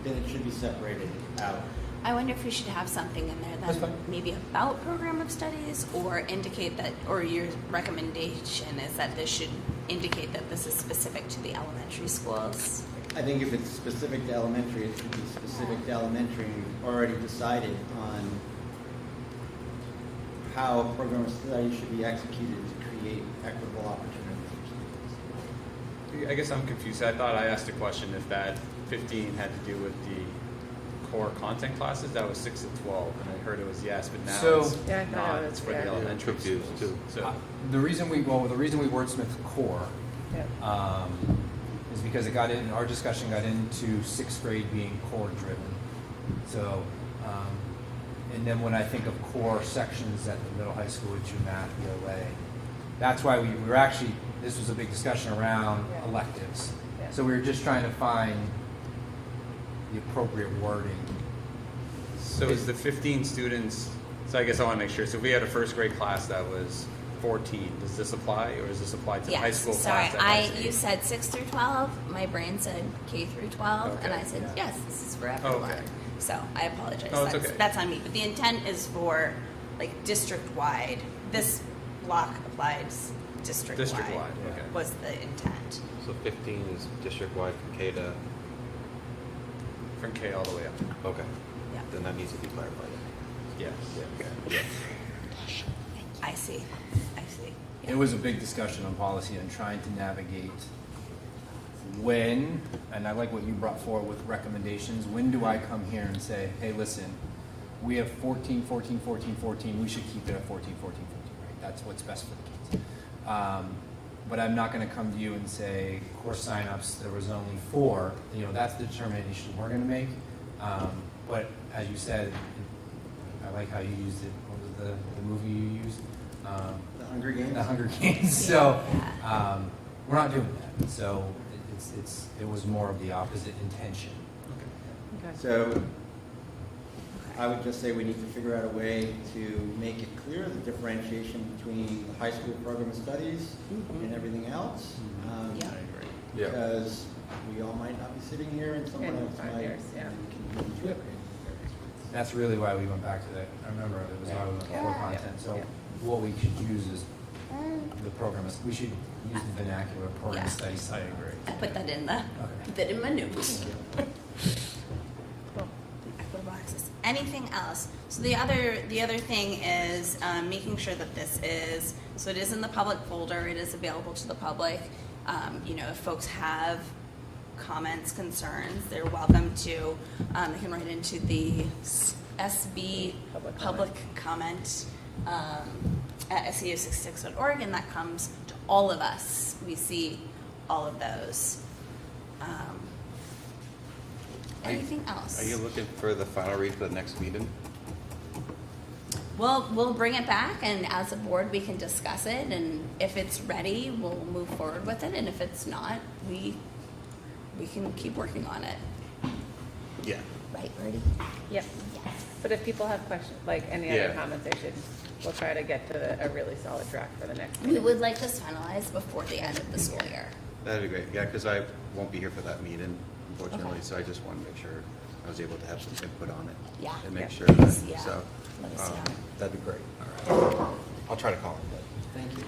Speaker 5: Then it should be separated out.
Speaker 1: I wonder if we should have something in there
Speaker 2: That's
Speaker 1: that
Speaker 2: fine.
Speaker 1: maybe about program of studies or indicate that, or your recommendation is that this should indicate that this is specific to the elementary schools.
Speaker 5: I think if it's specific to elementary, it should be specific to elementary. We've already decided on how a program of study should be executed to create equitable opportunities for students.
Speaker 8: I guess I'm confused. I thought I asked a question if that 15 had to do with the core content classes. That was 6 to 12, and I heard it was yes, but now
Speaker 2: So-
Speaker 8: it's
Speaker 7: Yeah, I thought
Speaker 8: not.
Speaker 7: it was,
Speaker 8: It's for
Speaker 7: yeah.
Speaker 8: the elementary
Speaker 3: Confused,
Speaker 8: schools.
Speaker 3: too.
Speaker 8: So
Speaker 2: The reason we wordsmithed core
Speaker 7: Yep.
Speaker 2: is because our discussion got into 6th grade being core driven. So, and then when I think of core sections at the middle high school, it's your math, ELA. That's why we were actually, this was a big discussion around
Speaker 7: Yeah.
Speaker 2: electives.
Speaker 7: Yeah.
Speaker 2: So we were just trying to find the appropriate wording.
Speaker 8: So is the 15 students, so I guess I want to make sure, so if we had a first grade class that was 14, does this apply, or does this apply to the high
Speaker 1: Yes,
Speaker 8: school
Speaker 1: sorry,
Speaker 8: class that has
Speaker 1: you
Speaker 8: 8?
Speaker 1: said 6 through 12, my brain said K through 12, and
Speaker 8: Okay.
Speaker 1: I said,
Speaker 2: Yeah.
Speaker 1: yes, this is for everyone.
Speaker 8: Okay.
Speaker 1: So I apologize.
Speaker 8: Oh, it's okay.
Speaker 1: That's on me, but the intent is for, like, district-wide. This block applies district-wide.
Speaker 8: District-wide, okay.
Speaker 1: Was the intent.
Speaker 3: So 15 is district-wide from K to,
Speaker 8: From K all the way up.
Speaker 3: okay.
Speaker 1: Yeah.
Speaker 3: Then that needs to be clarified.
Speaker 8: Yes.
Speaker 3: Yeah.
Speaker 1: I see.
Speaker 2: It was a big discussion on policy and trying to navigate when, and I like what you brought forward with recommendations, when do I come here and say, hey, listen, we have 14, 14, 14, 14, we should keep it at 14, 14, 14, right? That's what's best for the kids. But I'm not going to come to you and say, course signups, there was only 4. That's the determination we're going to make. But as you said, I like how you used it. What was the movie you used?
Speaker 5: The Hunger Games?
Speaker 2: The Hunger Games. So we're not doing that. So it was more of the opposite intention.
Speaker 7: Okay.
Speaker 5: So I would just say we need to figure out a way to make it clear the differentiation between the high school program of studies and everything else.
Speaker 1: Yeah.
Speaker 8: I agree.
Speaker 3: Yeah.
Speaker 5: Because we all might not be sitting here and someone
Speaker 7: In
Speaker 5: else
Speaker 7: 5
Speaker 5: might.
Speaker 7: years, yeah.
Speaker 5: and we can do it.
Speaker 2: That's really why we went back to that. I remember it was why we went to core content. So
Speaker 7: Yeah.
Speaker 2: what we should use is the program. We should use the vernacular program
Speaker 1: Yeah.
Speaker 2: studies. I agree.
Speaker 1: I put that in my notes.
Speaker 7: Cool.
Speaker 1: Equitable access. Anything else? So the other thing is making sure that this is, so it is in the public folder, it is available to the public. If folks have comments, concerns, they're welcome to, they can write into the SB public comment at SEU66.org, and that comes to all of us. We see all of those. Anything else?
Speaker 6: Are you looking for the final read for the next meeting?
Speaker 1: We'll bring it back, and as a board, we can discuss it, and if it's ready, we'll move forward with it, and if it's not, we can keep working on it.
Speaker 6: Yeah.
Speaker 1: Right, Bertie?
Speaker 7: Yep.
Speaker 1: Yes.
Speaker 7: But if people have questions, like any
Speaker 6: Yeah.
Speaker 7: other comments, we'll try to get to a really solid draft for the next
Speaker 1: We
Speaker 7: meeting.
Speaker 1: would like this finalized before the end of the school year.
Speaker 6: That'd be great. Yeah, because I won't be here for that meeting, unfortunately,
Speaker 1: Okay.
Speaker 6: so I just want to make sure I was able to have some input on it.
Speaker 1: Yeah.
Speaker 6: And make
Speaker 7: Yeah.
Speaker 6: sure
Speaker 1: Please,
Speaker 6: that,
Speaker 1: yeah.
Speaker 6: so,
Speaker 1: Let us know.
Speaker 6: that'd be great. All right. I'll try to call him, but thank you.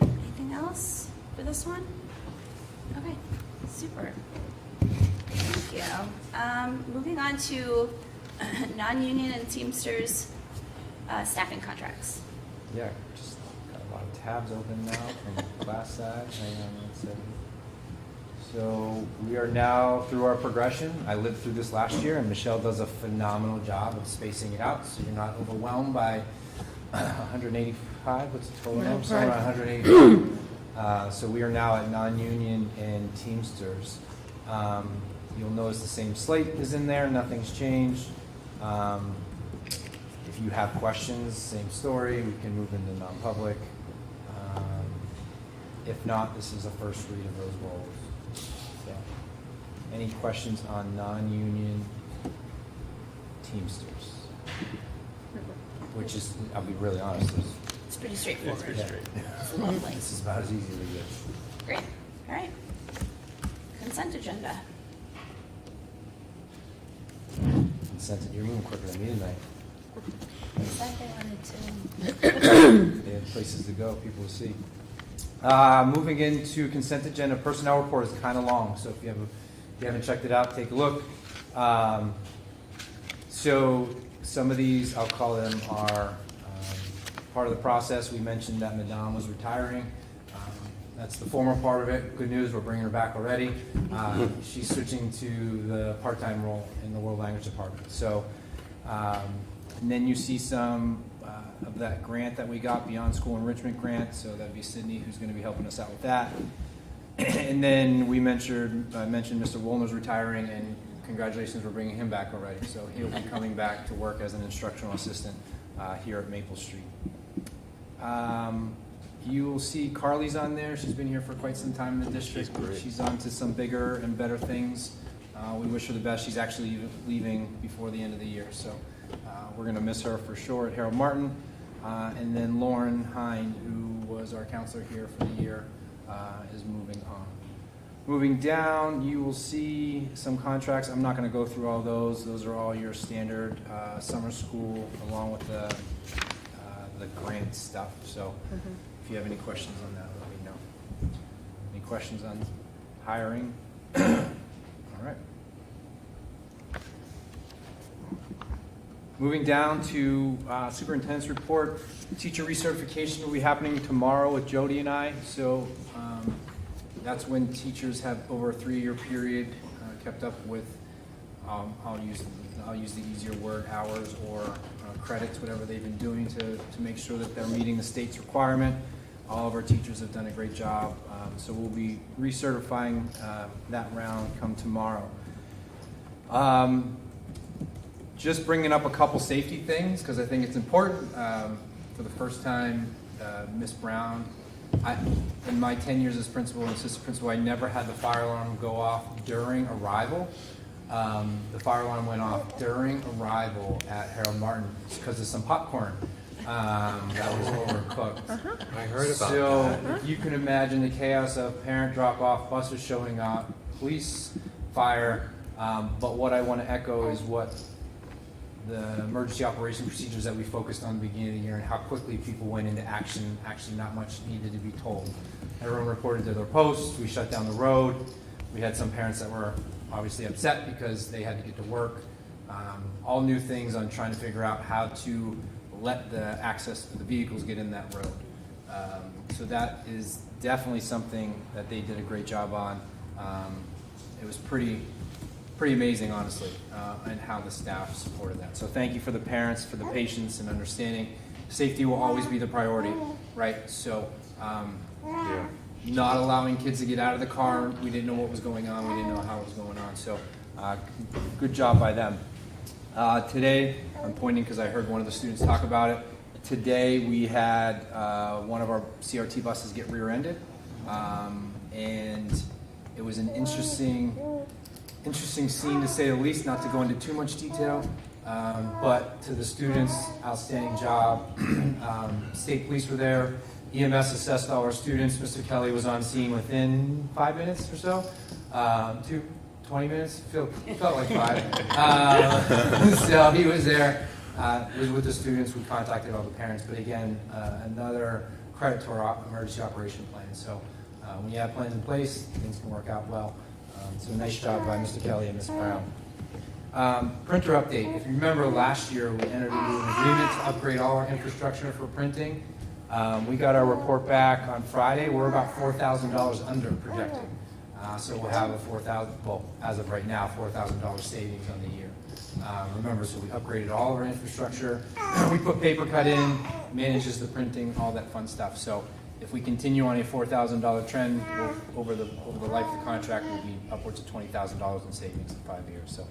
Speaker 1: Anything else for this one? Okay, super. Thank you. Moving on to non-union and Teamsters staffing contracts.
Speaker 2: Yeah, just got a lot of tabs open now from class side. Hang on one second. So we are now through our progression. I lived through this last year, and Michelle does a phenomenal job of spacing it out, so you're not overwhelmed by 185. What's the total number? Somewhere around 185. So we are now at non-union and Teamsters. You'll notice the same slate is in there. Nothing's changed. If you have questions, same story. We can move into non-public. If not, this is a first read of those roles. So, any questions on non-union Teamsters? Which is, I'll be really honest,
Speaker 1: It's pretty straightforward.
Speaker 8: It's pretty straight.
Speaker 1: It's lovely.
Speaker 2: this is about as easy as it gets.
Speaker 1: Great, all right. Consent agenda.
Speaker 2: Consented, you're moving quicker than me tonight.
Speaker 1: Exactly wanted to.
Speaker 2: They have places to go, people to see. Moving into consent agenda, personnel report is kind of long, so if you haven't checked it out, take a look. So some of these, I'll call them, are part of the process. We mentioned that Madame was retiring. That's the formal part of it. Good news, we're bringing her back already. She's switching to the part-time role in the World Language Department. So, and then you see some of that grant that we got, Beyond School Enrichment Grant. So that'd be Sydney who's going to be helping us out with that. And then I mentioned Mr. Woolner's retiring, and congratulations, we're bringing him back already. So he'll be coming back to work as an instructional assistant here at Maple Street. You will see Carly's on there. She's been here for quite some time in the district. She's on to some bigger and better things. We wish her the best. She's actually leaving before the end of the year, so we're going to miss her for sure at Harold Martin. And then Lauren Hine, who was our counselor here for the year, is moving on. Moving down, you will see some contracts. I'm not going to go through all those. Those are all your standard summer school, along with the grant stuff. So if you have any questions on that, let me know. Any questions on hiring? All right. Moving down to superintendent's report. Teacher recertification will be happening tomorrow with Jody and I. So that's when teachers have over a 3-year period kept up with, I'll use the easier word, hours or credits, whatever they've been doing to make sure that they're meeting the state's requirement. All of our teachers have done a great job. So we'll be recertifying that round come tomorrow. Just bringing up a couple safety things because I think it's important. For the first time, Miss Brown, in my 10 years as principal and assistant principal, I never had the fire alarm go off during arrival. The fire alarm went off during arrival at Harold Martin because of some popcorn that was overcooked.
Speaker 6: I heard about
Speaker 2: So
Speaker 6: that.
Speaker 2: you can imagine the chaos of parent drop-off, buses showing up, police, fire. But what I want to echo is what the emergency operation procedures that we focused on at the beginning of the year and how quickly people went into action. Actually, not much needed to be told. Everyone reported to their posts. We shut down the road. We had some parents that were obviously upset because they had to get to work. All new things on trying to figure out how to let the access to the vehicles get in that road. So that is definitely something that they did a great job on. It was pretty amazing, honestly, and how the staff supported that. So thank you for the parents, for the patience and understanding. Safety will always be the priority, right? So
Speaker 6: Yeah.
Speaker 2: not allowing kids to get out of the car. We didn't know what was going on. We didn't know how it was going on. So good job by them. Today, I'm pointing because I heard one of the students talk about it. Today we had one of our CRT buses get rear-ended, and it was an interesting scene to say the least, not to go into too much detail, but to the students, outstanding job. State police were there. EMS assessed all our students. Mr. Kelly was on scene within 5 minutes or so. 20 minutes? Felt like 5. So he was there. Was with the students. We contacted all the parents. But again, another credit to our emergency operation plan. So when you have plans in place, things can work out well. So nice job by Mr. Kelly and Ms. Brown. Printer update. If you remember last year, we entered into an agreement to upgrade all our infrastructure for printing. We got our report back on Friday. We're about $4,000 under projected. So we'll have a well, as of right now, $4,000 savings on the year. Remember, so we upgraded all of our infrastructure. We put paper cut in, manages the printing, all that fun stuff. So if we continue on a $4,000 trend over the life of the contract, we'll be upwards of $20,000 in savings in 5 years. So.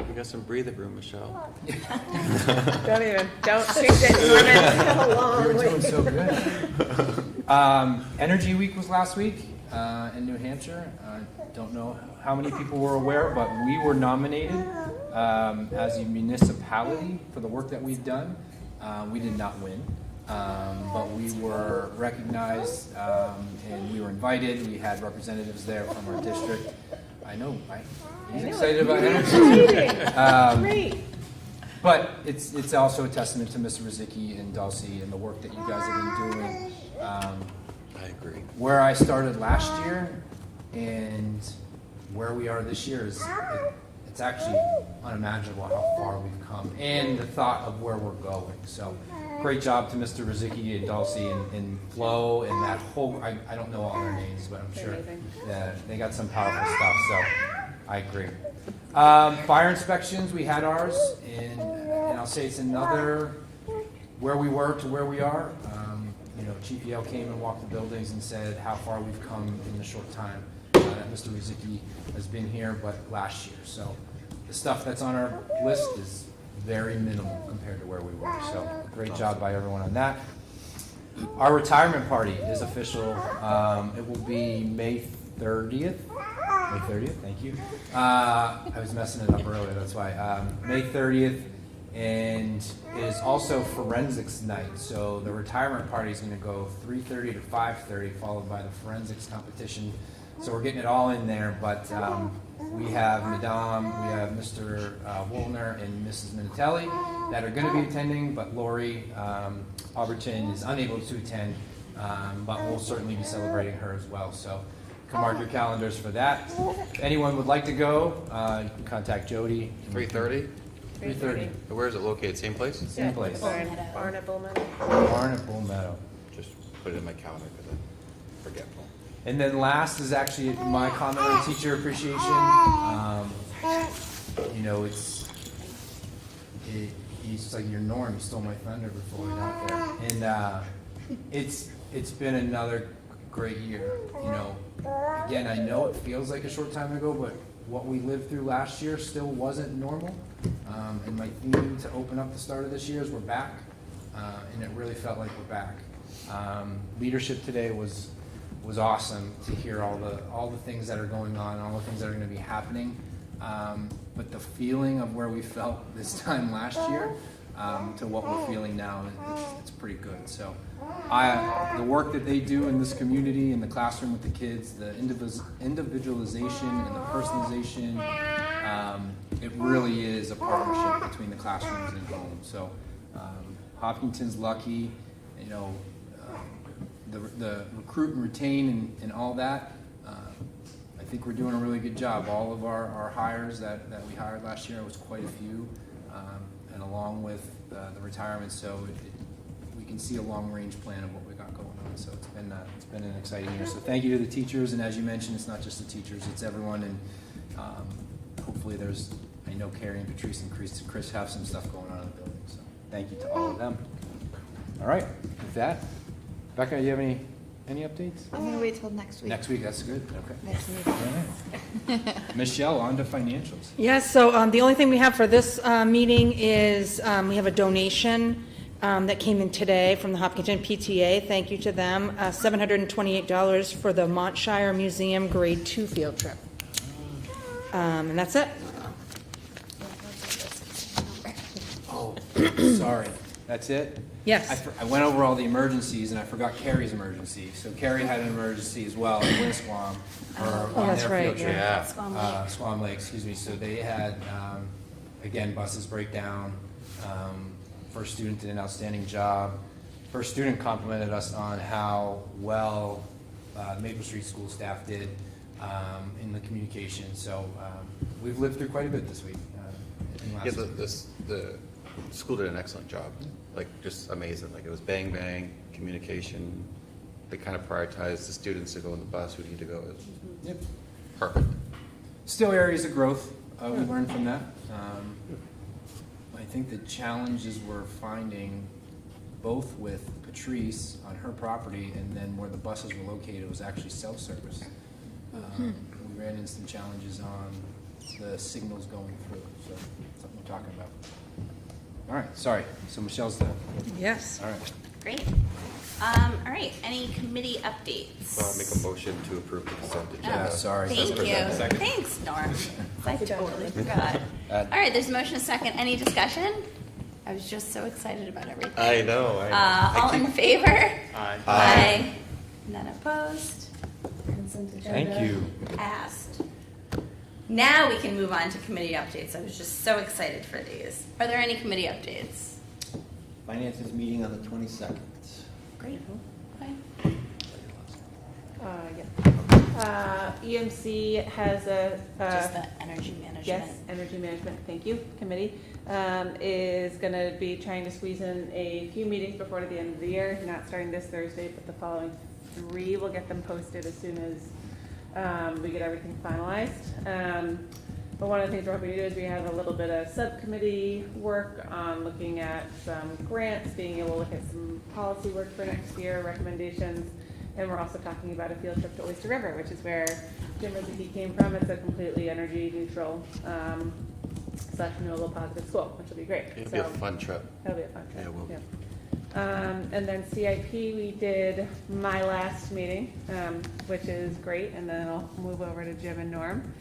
Speaker 3: You got some breathing room, Michelle.
Speaker 7: Don't change it.
Speaker 2: You're doing so good. Energy Week was last week in New Hampshire. I don't know how many people were aware, but we were nominated as a municipality for the work that we've done. We did not win, but we were recognized and we were invited. We had representatives there from our district. I know, right? He's excited about energy.
Speaker 7: Great.
Speaker 2: But it's also a testament to Mr. Rizicki and Dulcie and the work that you guys have been doing.
Speaker 3: I agree.
Speaker 2: Where I started last year and where we are this year it's actually unimaginable how far we've come and the thought of where we're going. So great job to Mr. Rizicki and Dulcie and Flo and that whole, I don't know all their names, but I'm sure that they got some powerful stuff. So I agree. Fire inspections, we had ours, and I'll say it's another where we were to where we are. Chief Yale came and walked the buildings and said how far we've come in the short time that Mr. Rizicki has been here, but last year. So the stuff that's on our list is very minimal compared to where we were. So great job by everyone on that. Our retirement party is official. It will be May 30th. May 30th, thank you. I was messing it up earlier, that's why. May 30th, and it is also forensics night. So the retirement party is going to go 3:30 to 5:30, followed by the forensics competition. So we're getting it all in there, but we have Madame, we have Mr. Woolner and Mrs. Minatelli that are going to be attending, but Lori Alberton is unable to attend, but we'll certainly be celebrating her as well. So come mark your calendars for that. If anyone would like to go, you can contact Jody.
Speaker 3: 3:30?
Speaker 2: 3:30.
Speaker 3: Where is it located? Same place?
Speaker 2: Same place.
Speaker 7: Barnable Meadow.
Speaker 2: Barnacle Meadow.
Speaker 3: Just put it in my calendar because I'm forgetful.
Speaker 2: And then last is actually my comment on teacher appreciation. He's like your Norm. You stole my thunder before we got there. And it's been another great year. Again, I know it feels like a short time ago, but what we lived through last year still wasn't normal. And my theme to open up the start of this year is we're back, and it really felt like we're back. Leadership today was awesome to hear all the things that are going on, all the things that are going to be happening. But the feeling of where we felt this time last year to what we're feeling now, it's pretty good. So the work that they do in this community, in the classroom with the kids, the individualization and the personalization, it really is a partnership between the classrooms and home. So Hopkinton's lucky, the recruit and retain and all that. I think we're doing a really good job. All of our hires that we hired last year was quite a few, and along with the retirement, so we can see a long-range plan of what we got going on. So it's been an exciting year. So thank you to the teachers, and as you mentioned, it's not just the teachers, it's everyone, and hopefully I know Carrie and Patrice and Chris have some stuff going on in the building. So thank you to all of them. All right, with that, Becca, do you have any Any updates?
Speaker 9: I'm gonna wait till next week.
Speaker 2: Next week, that's good, okay.
Speaker 9: Next meeting.
Speaker 2: All right. Michelle, on to financials.
Speaker 10: Yes, so the only thing we have for this meeting is we have a donation that came in today from the Hopkinton PTA. Thank you to them. $728 for the Montshire Museum Grade 2 field trip. And that's it.
Speaker 2: Oh, sorry. That's it?
Speaker 10: Yes.
Speaker 2: I went over all the emergencies and I forgot Carrie's emergency. So Carrie had an emergency as well in Winsquam on
Speaker 10: that's
Speaker 2: their
Speaker 10: right,
Speaker 2: field trip.
Speaker 6: Yeah.
Speaker 2: Squam Lake, excuse me. So they had, again, buses break down. First student did an outstanding job. First student complimented us on how well Maple Street school staff did in the communication. So we've lived through quite a bit this week. in last
Speaker 3: Yeah,
Speaker 2: week.
Speaker 3: the school did an excellent job, like, just amazing, like, it was bang, bang, communication, they kind of prioritized the students to go on the bus who need to go, it was
Speaker 2: Yep.
Speaker 3: perfect.
Speaker 2: Still areas of growth we learned from that. I think the challenges we're finding both with Patrice on her property and then where the buses were located was actually self-service. We ran into some challenges on the signals going through, so something we're talking about. All right, sorry. So Michelle's done.
Speaker 10: Yes.
Speaker 2: All right.
Speaker 1: Great. All right, any committee updates?
Speaker 3: So I'll make a motion to approve the consent agenda.
Speaker 2: Yeah, sorry.
Speaker 1: Thank you.
Speaker 3: Second.
Speaker 1: Thanks, Norm. I totally forgot.
Speaker 2: Add.
Speaker 1: All right, there's a motion, a second. Any discussion? I was just so excited about everything.
Speaker 3: I know,
Speaker 1: All in favor?
Speaker 8: Aye.
Speaker 1: Aye. None opposed? Consent agenda
Speaker 2: Thank you.
Speaker 1: passed. Now we can move on to committee updates. I was just so excited for these. Are there any committee updates?
Speaker 5: Finances meeting on the 22nd.
Speaker 1: Great. Okay.
Speaker 7: EMC has a.
Speaker 1: Just the energy management.
Speaker 7: Yes, energy management, thank you, committee, is gonna be trying to squeeze in a few meetings before the end of the year, not starting this Thursday, but the following 3. We'll get them posted as soon as we get everything finalized. But one of the things we're hoping to do is we have a little bit of subcommittee work on looking at some grants, being able to look at some policy work for next year, recommendations. And we're also talking about a field trip to Oyster River, which is where Jim Rizicki came from. It's a completely energy neutral / renewable positive school, which will be great.
Speaker 3: It'll be a fun trip.
Speaker 7: It'll be a fun trip.
Speaker 3: Yeah, it will.
Speaker 7: And then CIP, we did my last meeting, which is great, and then I'll move over to Jim and Norm.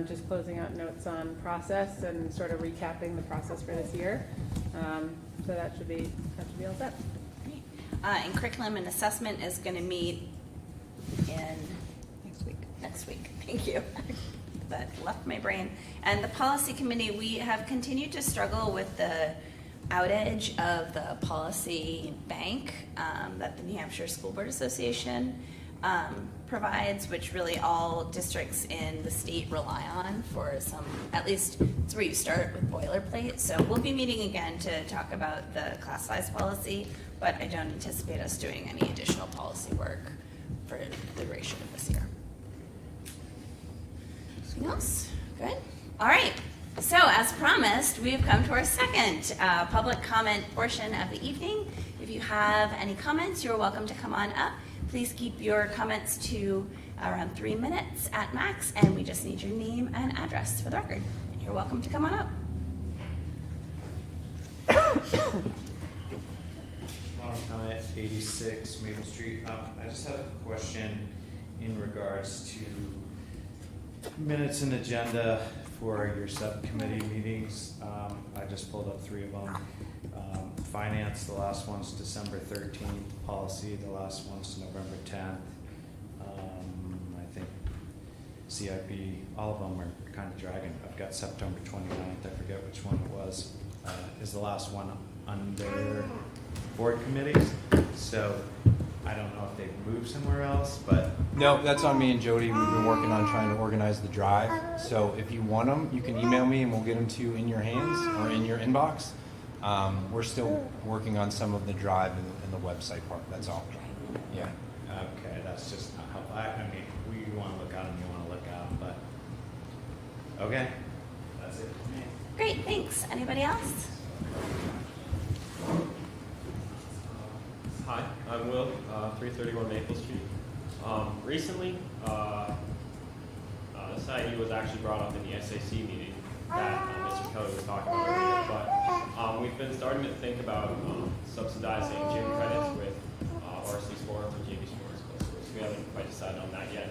Speaker 7: Just closing out notes on process and sort of recapping the process for this year. So that should be all set.
Speaker 1: And curriculum and assessment is going to meet in next week. Thank you. That left my brain. And the policy committee, we have continued to struggle with the outage of the policy bank that the New Hampshire School Board Association provides, which really all districts in the state rely on for some, at least it's where you start with boilerplate. So we'll be meeting again to talk about the class size policy, but I don't anticipate us doing any additional policy work for the duration of this year. Anything else? Good. All right. So as promised, we've come to our second public comment portion of the evening. If you have any comments, you're welcome to come on up. Please keep your comments to around 3 minutes at max, and we just need your name and address for the record. You're welcome to come on up.
Speaker 11: Comment 86 Maple Street. I just have a question in regards to minutes and agenda for your subcommittee meetings. I just pulled up 3 of them. Finance, the last one's December 13th. Policy, the last one's November 10th. I think CIP, all of them are kind of dragging. I've got September 29th, I forget which one it was, is the last one under board committees. So I don't know if they've moved somewhere else, but
Speaker 2: No, that's on me and Jody. We've been working on trying to organize the drive. So if you want them, you can email me and we'll get them to you in your hands or in your inbox. We're still working on some of the drive and the website part. That's all. Yeah.
Speaker 11: okay, that's just not helpful. I mean, we want to look at them, you want to look at them, but okay, that's it for me.
Speaker 1: Great, thanks. Anybody else?
Speaker 8: Hi.
Speaker 9: I'm Will, 331 Maple Street. Recently, SIE was actually brought up in the SAC meeting that Mr. Kelly was talking about earlier, but we've been starting to think about subsidizing gym credits with varsity sports or JV sports. We haven't quite decided on that yet,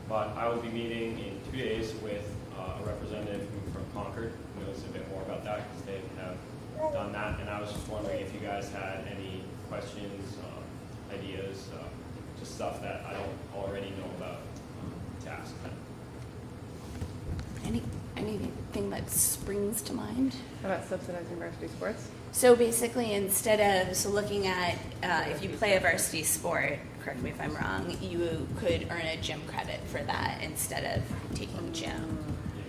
Speaker 9: but I will be meeting in 2 days with a representative from Concord who knows a bit more about that because they have done that, and I was just wondering if you guys had any questions, ideas, just stuff that I don't already know about to ask them.
Speaker 1: Anything that springs to mind?
Speaker 7: How about subsidizing varsity sports?
Speaker 1: So basically, instead of looking at if you play a varsity sport, correct me if I'm wrong, you could earn a gym credit for that instead of taking gym.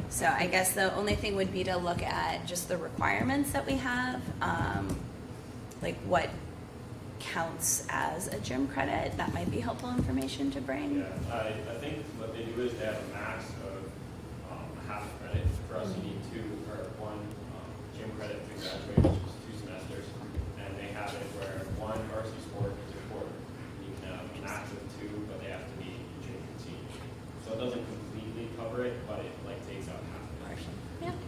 Speaker 1: So I guess the only thing would be to look at just the requirements that we have, like what counts as a gym credit. That might be helpful information to bring.
Speaker 9: Yeah, I think what they do is they have a max of half credit. For us, you need one gym credit to graduate, which is 2 semesters, and they have it where one varsity sport is a quarter. You can have a max of 2, but they have to be junior and senior. So it doesn't completely cover it, but it takes out half the portion.
Speaker 1: Yeah.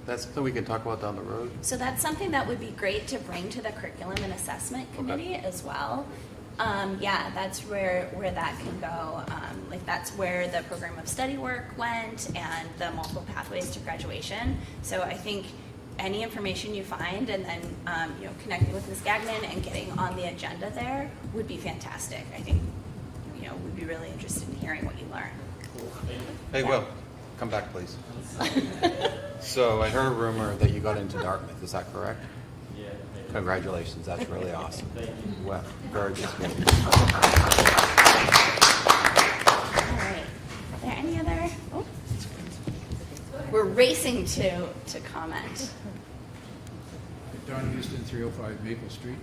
Speaker 3: That's something we can talk about down the road.
Speaker 1: So that's something that would be great to bring to the curriculum and assessment committee as well. Yeah, that's where that can go. Like that's where the program of study work went and the multiple pathways to graduation. So I think any information you find and then connecting with Ms. Gagnon and getting on the agenda there would be fantastic. I think we'd be really interested in hearing what you learn.
Speaker 3: Hey, Will, come back, please. So I heard a rumor that you got into Dartmouth. Is that correct?
Speaker 9: Yeah.
Speaker 3: Congratulations. That's really awesome.
Speaker 9: Thank you.
Speaker 3: Well, very good.
Speaker 1: All right. Are there any other? Oh. We're racing to comment.
Speaker 12: Don Houston, 305 Maple Street.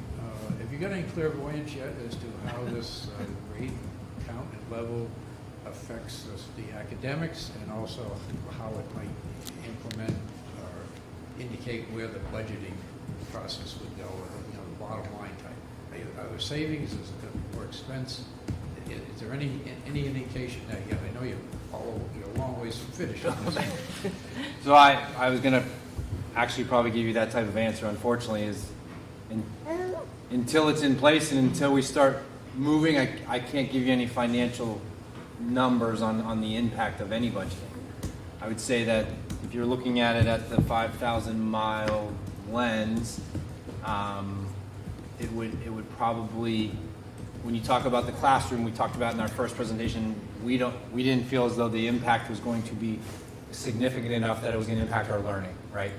Speaker 12: Have you got any clairvoyance yet as to how this grade count and level affects the academics and also how it might implement or indicate where the budgeting process would go, the bottom line type? Are there savings? Is it going to be more expense? Is there any indication that yet? I know you're a long ways from finish on this.
Speaker 2: So I was going to actually probably give you that type of answer, unfortunately, is until it's in place and until we start moving, I can't give you any financial numbers on the impact of any budgeting. I would say that if you're looking at it at the 5,000 mile lens, it would probably, when you talk about the classroom, we talked about in our first presentation, we didn't feel as though the impact was going to be significant enough that it was going to impact our learning, right?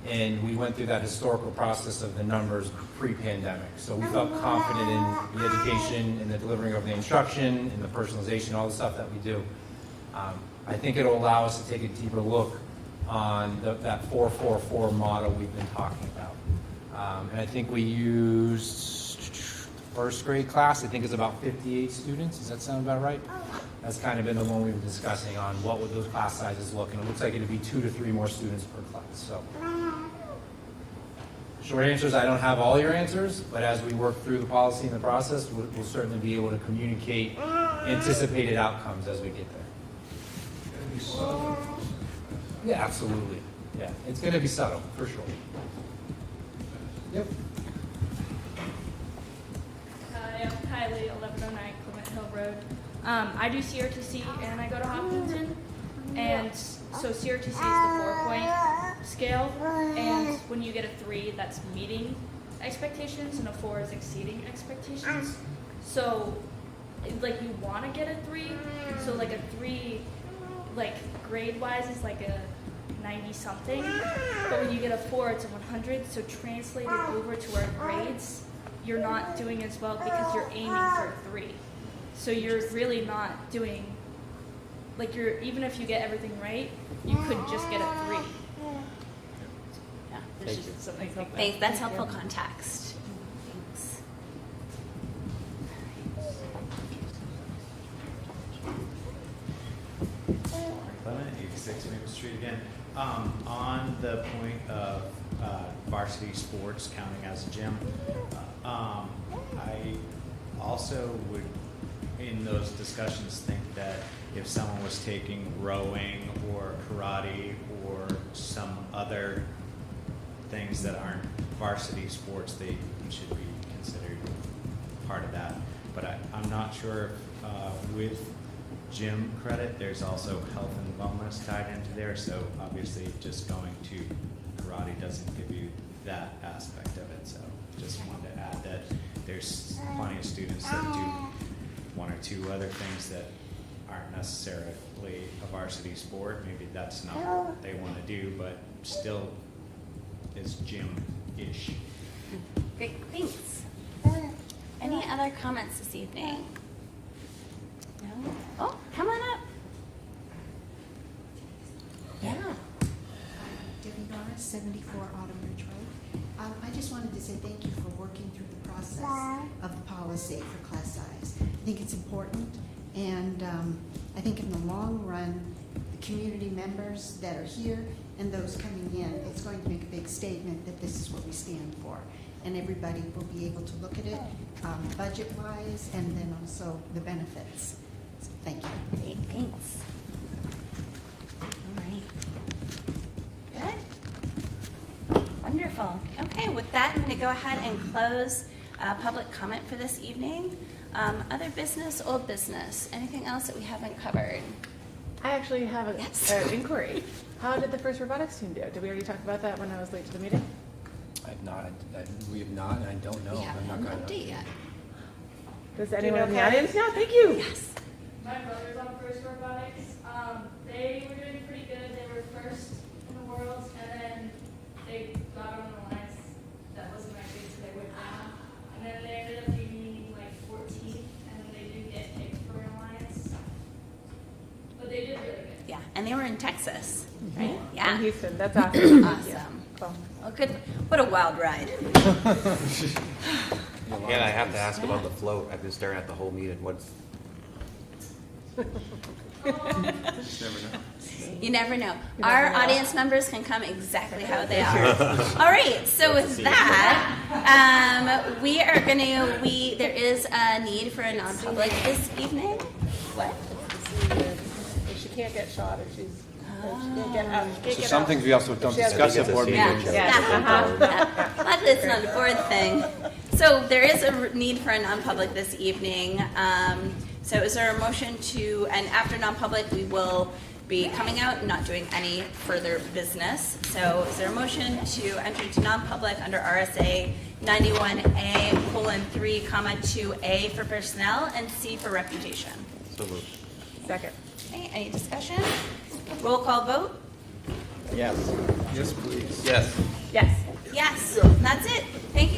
Speaker 2: And we went through that historical process of the numbers pre-pandemic. So we felt confident in the education and the delivering of the instruction and the personalization, all the stuff that we do. I think it'll allow us to take a deeper look on that 4-4-4 model we've been talking about. And I think we used first grade class, I think it's about 58 students. Does that sound about right? That's kind of been the one we've been discussing on what would those class sizes look, and it looks like it'd be 2 to 3 more students per class. So, short answer is I don't have all your answers, but as we work through the policy and the process, we'll certainly be able to communicate anticipated outcomes as we get there. Yeah, absolutely. Yeah, it's going to be subtle, for sure. Yep.
Speaker 13: I'm Kylie, 1109 Clement Hill Road. I do CRTC and I go to Hopkinton, and so CRTC is the 4-point scale, and when you get a 3, that's meeting expectations, and a 4 is exceeding expectations. So, like, you want to get a 3, so like a 3, like grade-wise is like a 90-something, but when you get a 4, it's a 100. So translated over to our grades, you're not doing as well because you're aiming for a 3. So you're really not doing, like, even if you get everything right, you could just get a 3.
Speaker 1: Yeah.
Speaker 13: There's just something like that.
Speaker 1: Thanks. That's helpful context. Thanks.
Speaker 11: Clement, 86 Maple Street again. On the point of varsity sports counting as a gym. I also would, in those discussions, think that if someone was taking rowing or karate or some other things that aren't varsity sports, they should be considered part of that. But I'm not sure if with gym credit, there's also health and wellness tied into there. So obviously just going to karate doesn't give you that aspect of it. So just wanted to add that there's plenty of students that do one or two other things that aren't necessarily a varsity sport. Maybe that's not what they want to do, but still is gym-ish.
Speaker 1: Great, thanks. Any other comments this evening? No? Oh, come on up. Yeah.
Speaker 14: Debbie Norris, 74 Autumn Ridge Road. I just wanted to say thank you for working through the process of the policy for class size. I think it's important, and I think in the long run, the community members that are here and those coming in, it's going to make a big statement that this is what we stand for. And everybody will be able to look at it budget-wise and then also the benefits. So, thank you.
Speaker 1: Great, thanks. All right. Good. Wonderful. Okay, with that, I'm going to go ahead and close public comment for this evening. Other business, old business, anything else that we haven't covered?
Speaker 7: I actually have an
Speaker 1: Yes.
Speaker 7: inquiry. How did the first robotics team do? Did we already talk about that when I was late to the meeting?
Speaker 2: I've not, we have not, and I don't know.
Speaker 1: We
Speaker 2: I'm
Speaker 1: haven't
Speaker 2: not
Speaker 1: had an
Speaker 2: gonna-
Speaker 1: update yet.
Speaker 7: Does anyone in the audience know? Thank you.
Speaker 1: Yes.
Speaker 13: My brother's on first robotics. They were doing pretty good. They were first in the world, and then they got on the lines that wasn't very good, so they went down. And then they ended up being like 14th, and then they did get picked for an alliance. But they did really good.
Speaker 1: Yeah, and they were in Texas, right?
Speaker 7: In
Speaker 1: Yeah.
Speaker 7: Houston. That's awesome. Thank you.
Speaker 1: Awesome.
Speaker 7: Cool.
Speaker 1: Well, good. What a wild ride.
Speaker 6: And I have to ask about the float. I've been staring at the whole meeting. What's,
Speaker 8: Just never know.
Speaker 1: You never know. Our audience members can come exactly how they are. All right, so with that, we are going to, there is a need for a non-public this evening. What?
Speaker 7: If she can't get shot, if she's, she can't get out. She can't
Speaker 2: So
Speaker 7: get
Speaker 2: some
Speaker 7: out.
Speaker 2: things we also don't
Speaker 7: She has
Speaker 2: discuss
Speaker 6: a
Speaker 2: at board
Speaker 6: Yeah.
Speaker 2: meetings.
Speaker 1: Yeah. Luckily, it's not a board thing. So there is a need for a non-public this evening. So is there a motion to, and after non-public, we will be coming out and not doing any further business. So is there a motion to enter into non-public under RSA 91A:3, 2A for personnel and C for reputation?
Speaker 6: so moved.
Speaker 7: Second.
Speaker 1: Okay, any discussion? Roll call vote?
Speaker 5: Yes.
Speaker 2: Yes, please.
Speaker 6: Yes.
Speaker 7: Yes.
Speaker 1: Yes, that's it. Thank you.